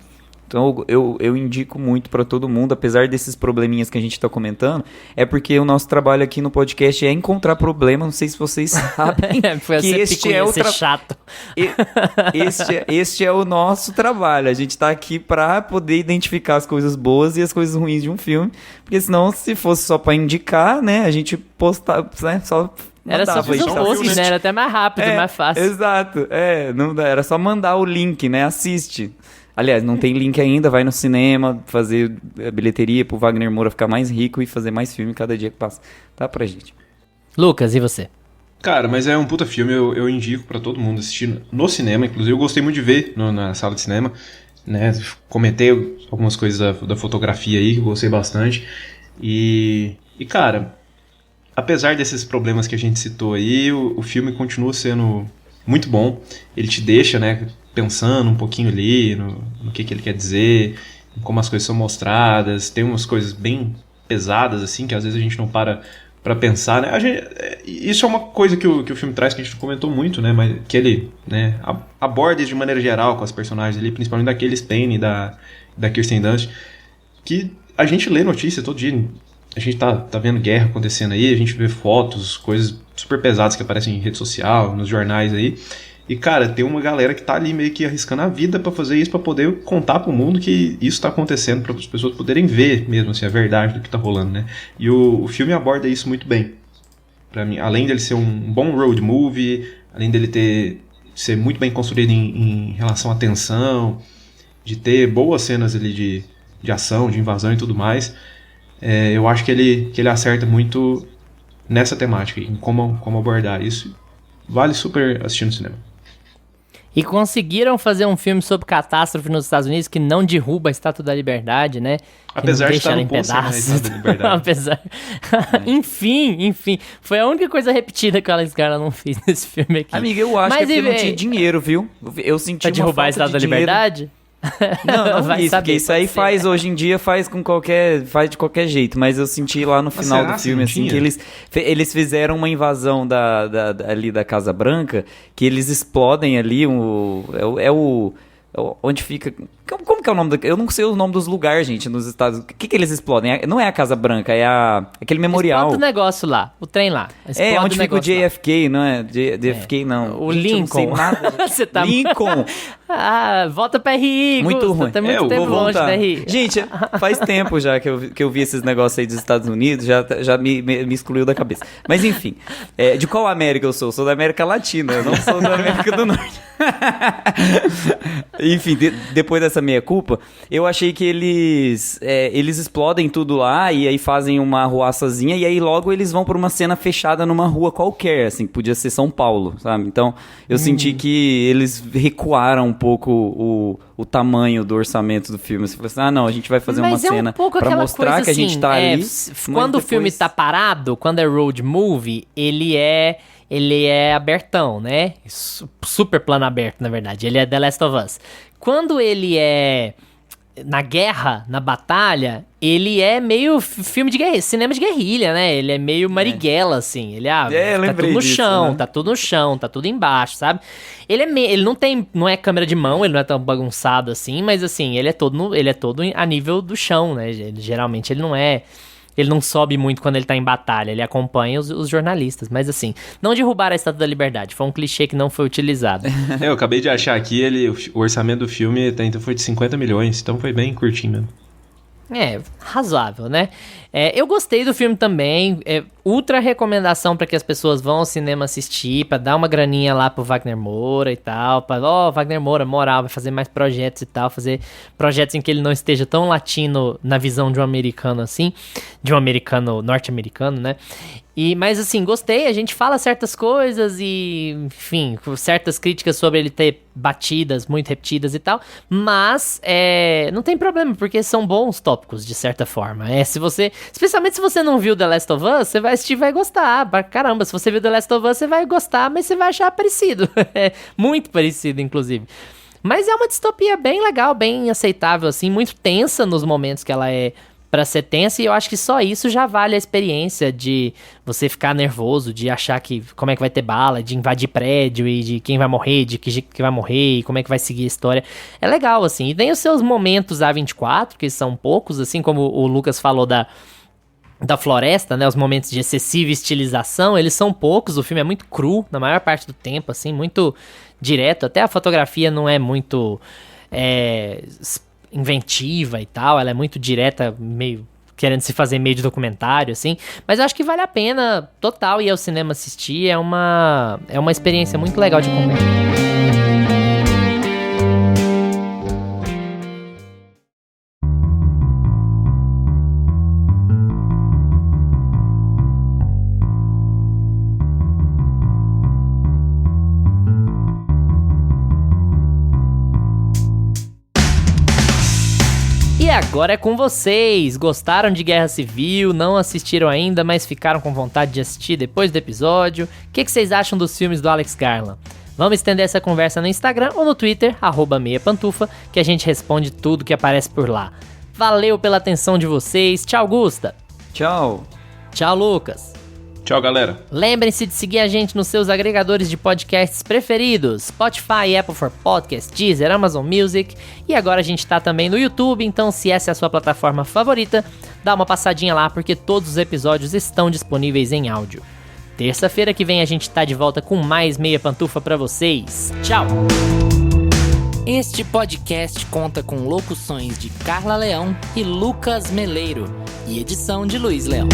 Então eu indico muito para todo mundo, apesar desses probleminhas que a gente está comentando, é porque o nosso trabalho aqui no podcast é encontrar problema. Não sei se vocês sabem que este é o chato. Este é o nosso trabalho. A gente está aqui para poder identificar as coisas boas e as coisas ruins de um filme, porque senão, se fosse só para indicar, né, a gente postava, né, só era só fazer um post, né? Era até mais rápido, mais fácil. Exato. Não era só mandar o link, né? Assiste. Aliás, não tem link ainda, vai no cinema fazer a bilheteria pro Wagner Moura ficar mais rico e fazer mais filme cada dia que passa. Tá pra gente. Lucas, e você? Cara, mas é um puta filme, eu indico pra todo mundo assistir no cinema, inclusive eu gostei muito de ver na sala de cinema, né? Comentei algumas coisas da fotografia aí, que eu gostei bastante. E cara, apesar desses problemas que a gente citou aí, o filme continua sendo muito bom. Ele te deixa, né, pensando um pouquinho ali no que ele quer dizer, como as coisas são mostradas. Tem umas coisas bem pesadas, assim, que às vezes a gente não para pensar, né? Isso é uma coisa que o filme traz, que a gente não comentou muito, né? Mas que ele, né, aborda isso de maneira geral com as personagens ali, principalmente da Cailee Spaeny e da Kirsten Dunst, que a gente lê notícia todo dia. A gente tá vendo guerra acontecendo aí, a gente vê fotos, coisas super pesadas que aparecem em rede social, nos jornais aí. E, cara, tem uma galera que tá ali meio que arriscando a vida pra fazer isso, pra poder contar pro mundo que isso tá acontecendo, pra as pessoas poderem ver mesmo, assim, a verdade do que tá rolando, né? E o filme aborda isso muito bem. Pra mim, além dele ser um bom road movie, além dele ser muito bem construído em relação à tensão, de ter boas cenas ali de ação, de invasão e tudo mais, eu acho que ele acerta muito nessa temática, em como abordar isso. Vale super assistir no cinema. E conseguiram fazer um filme sobre catástrofe nos Estados Unidos que não derruba a Estátua da Liberdade, né? Apesar de estar no pôster, né, a Estátua da Liberdade. Apesar... enfim. Foi a única coisa repetida que o Alex Garland não fez nesse filme aqui. Amiga, eu acho que é porque não tinha dinheiro, viu? Eu senti pra derrubar a Estátua da Liberdade? Não Vai isso, saber, porque isso aí ser, faz, né? hoje em dia, faz de qualquer jeito, mas eu senti lá no final do filme, assim, que eles fizeram uma invasão ali da Casa Branca, que eles explodem ali, onde fica... Como que é o nome eu não sei o nome dos lugares, gente, nos Estados Unidos. O que eles explodem? Não é a Casa Branca, é aquele memorial. Explode o negócio lá, o trem lá. Onde fica o JFK, não é? JFK, não. O gente, Lincoln. Eu não sei nada. Você tá... Lincoln. Volta pra RI, muito ruim. Tá muito tempo longe da RI. Gente, faz tempo já que eu vi esses negócios aí dos Estados Unidos, já me excluiu da cabeça. Mas enfim, de qual América eu sou? Sou da América Latina, eu não sou da América do Norte. Enfim, depois dessa meia-culpa, eu achei que eles explodem tudo lá e aí fazem uma arruaçazinha e aí logo eles vão pra uma cena fechada numa rua qualquer, assim, podia ser São Paulo, sabe? Então, eu senti que eles recuaram um pouco o tamanho do orçamento do filme. Você falou assim, não, a gente vai fazer uma cena pra mostrar que a gente tá ali. Quando o filme tá parado, quando é road movie, ele é abertão, né? Super plano aberto, na verdade. Ele é The Last of Us. Quando ele é na guerra, na batalha, ele é meio filme de guerrilha, cinema de guerrilha, né? Ele é meio Marighella, assim. Ele tá tudo no chão, né? Tá tudo no chão, tá tudo embaixo, sabe? Ele não é câmera de mão, ele não é tão bagunçado assim, mas assim, ele é todo a nível do chão, né? Geralmente ele não sobe muito quando ele tá em batalha, ele acompanha os jornalistas. Mas assim, não derrubaram a Estátua da Liberdade, foi um clichê que não foi utilizado. Eu acabei de achar aqui, o orçamento do filme então foi de 50 milhões, então foi bem curtinho mesmo. Razoável, né? Eu gostei do filme também, ultra recomendação pra que as pessoas vão ao cinema assistir, pra dar uma graninha lá pro Wagner Moura e tal, Wagner Moura, moral, vai fazer mais projetos e tal, fazer projetos em que ele não esteja tão latino na visão de um americano assim, de um americano norte-americano, né? Mas assim, gostei, a gente fala certas coisas e, enfim, certas críticas sobre ele ter batidas muito repetidas e tal, mas não tem problema, porque são bons tópicos, de certa forma. Especialmente se você não viu The Last of Us, você vai assistir e vai gostar, caramba, se você viu The Last of Us, você vai gostar, mas você vai achar parecido, muito parecido, inclusive. Mas é uma distopia bem legal, bem aceitável, assim, muito tensa nos momentos que ela é pra ser tensa, e eu acho que só isso já vale a experiência de você ficar nervoso, de achar que como é que vai ter bala, de invadir prédio e de quem vai morrer, de que vai morrer e como é que vai seguir a história. É legal, assim. E tem os seus momentos A24, que são poucos, assim como o Lucas falou da floresta, né, os momentos de excessiva estilização, eles são poucos, o filme é muito cru, na maior parte do tempo, assim, muito direto, até a fotografia não é muito inventiva e tal, ela é muito direta, meio querendo se fazer meio de documentário, assim, mas eu acho que vale a pena total ir ao cinema assistir, é uma experiência muito legal de acompanhar. E agora é com vocês! Gostaram de Guerra Civil? Não assistiram ainda, mas ficaram com vontade de assistir depois do episódio? O que vocês acham dos filmes do Alex Garland? Vamos estender essa conversa no Instagram ou no Twitter, @meiapantufa, que a gente responde tudo que aparece por lá. Valeu pela atenção de vocês. Tchau, Gusta! Tchau! Tchau, Lucas! Tchau, galera. Lembrem-se de seguir a gente nos seus agregadores de podcasts preferidos, Spotify, Apple for Podcast, Deezer, Amazon Music, e agora a gente tá também no YouTube, então se essa é a sua plataforma favorita, dá uma passadinha lá porque todos os episódios estão disponíveis em áudio. Terça-feira que vem a gente tá de volta com mais Meia Pantufa pra vocês. Tchau! Este podcast conta com locuções de Carla Leão e Lucas Meleiro e edição de Luiz Leão.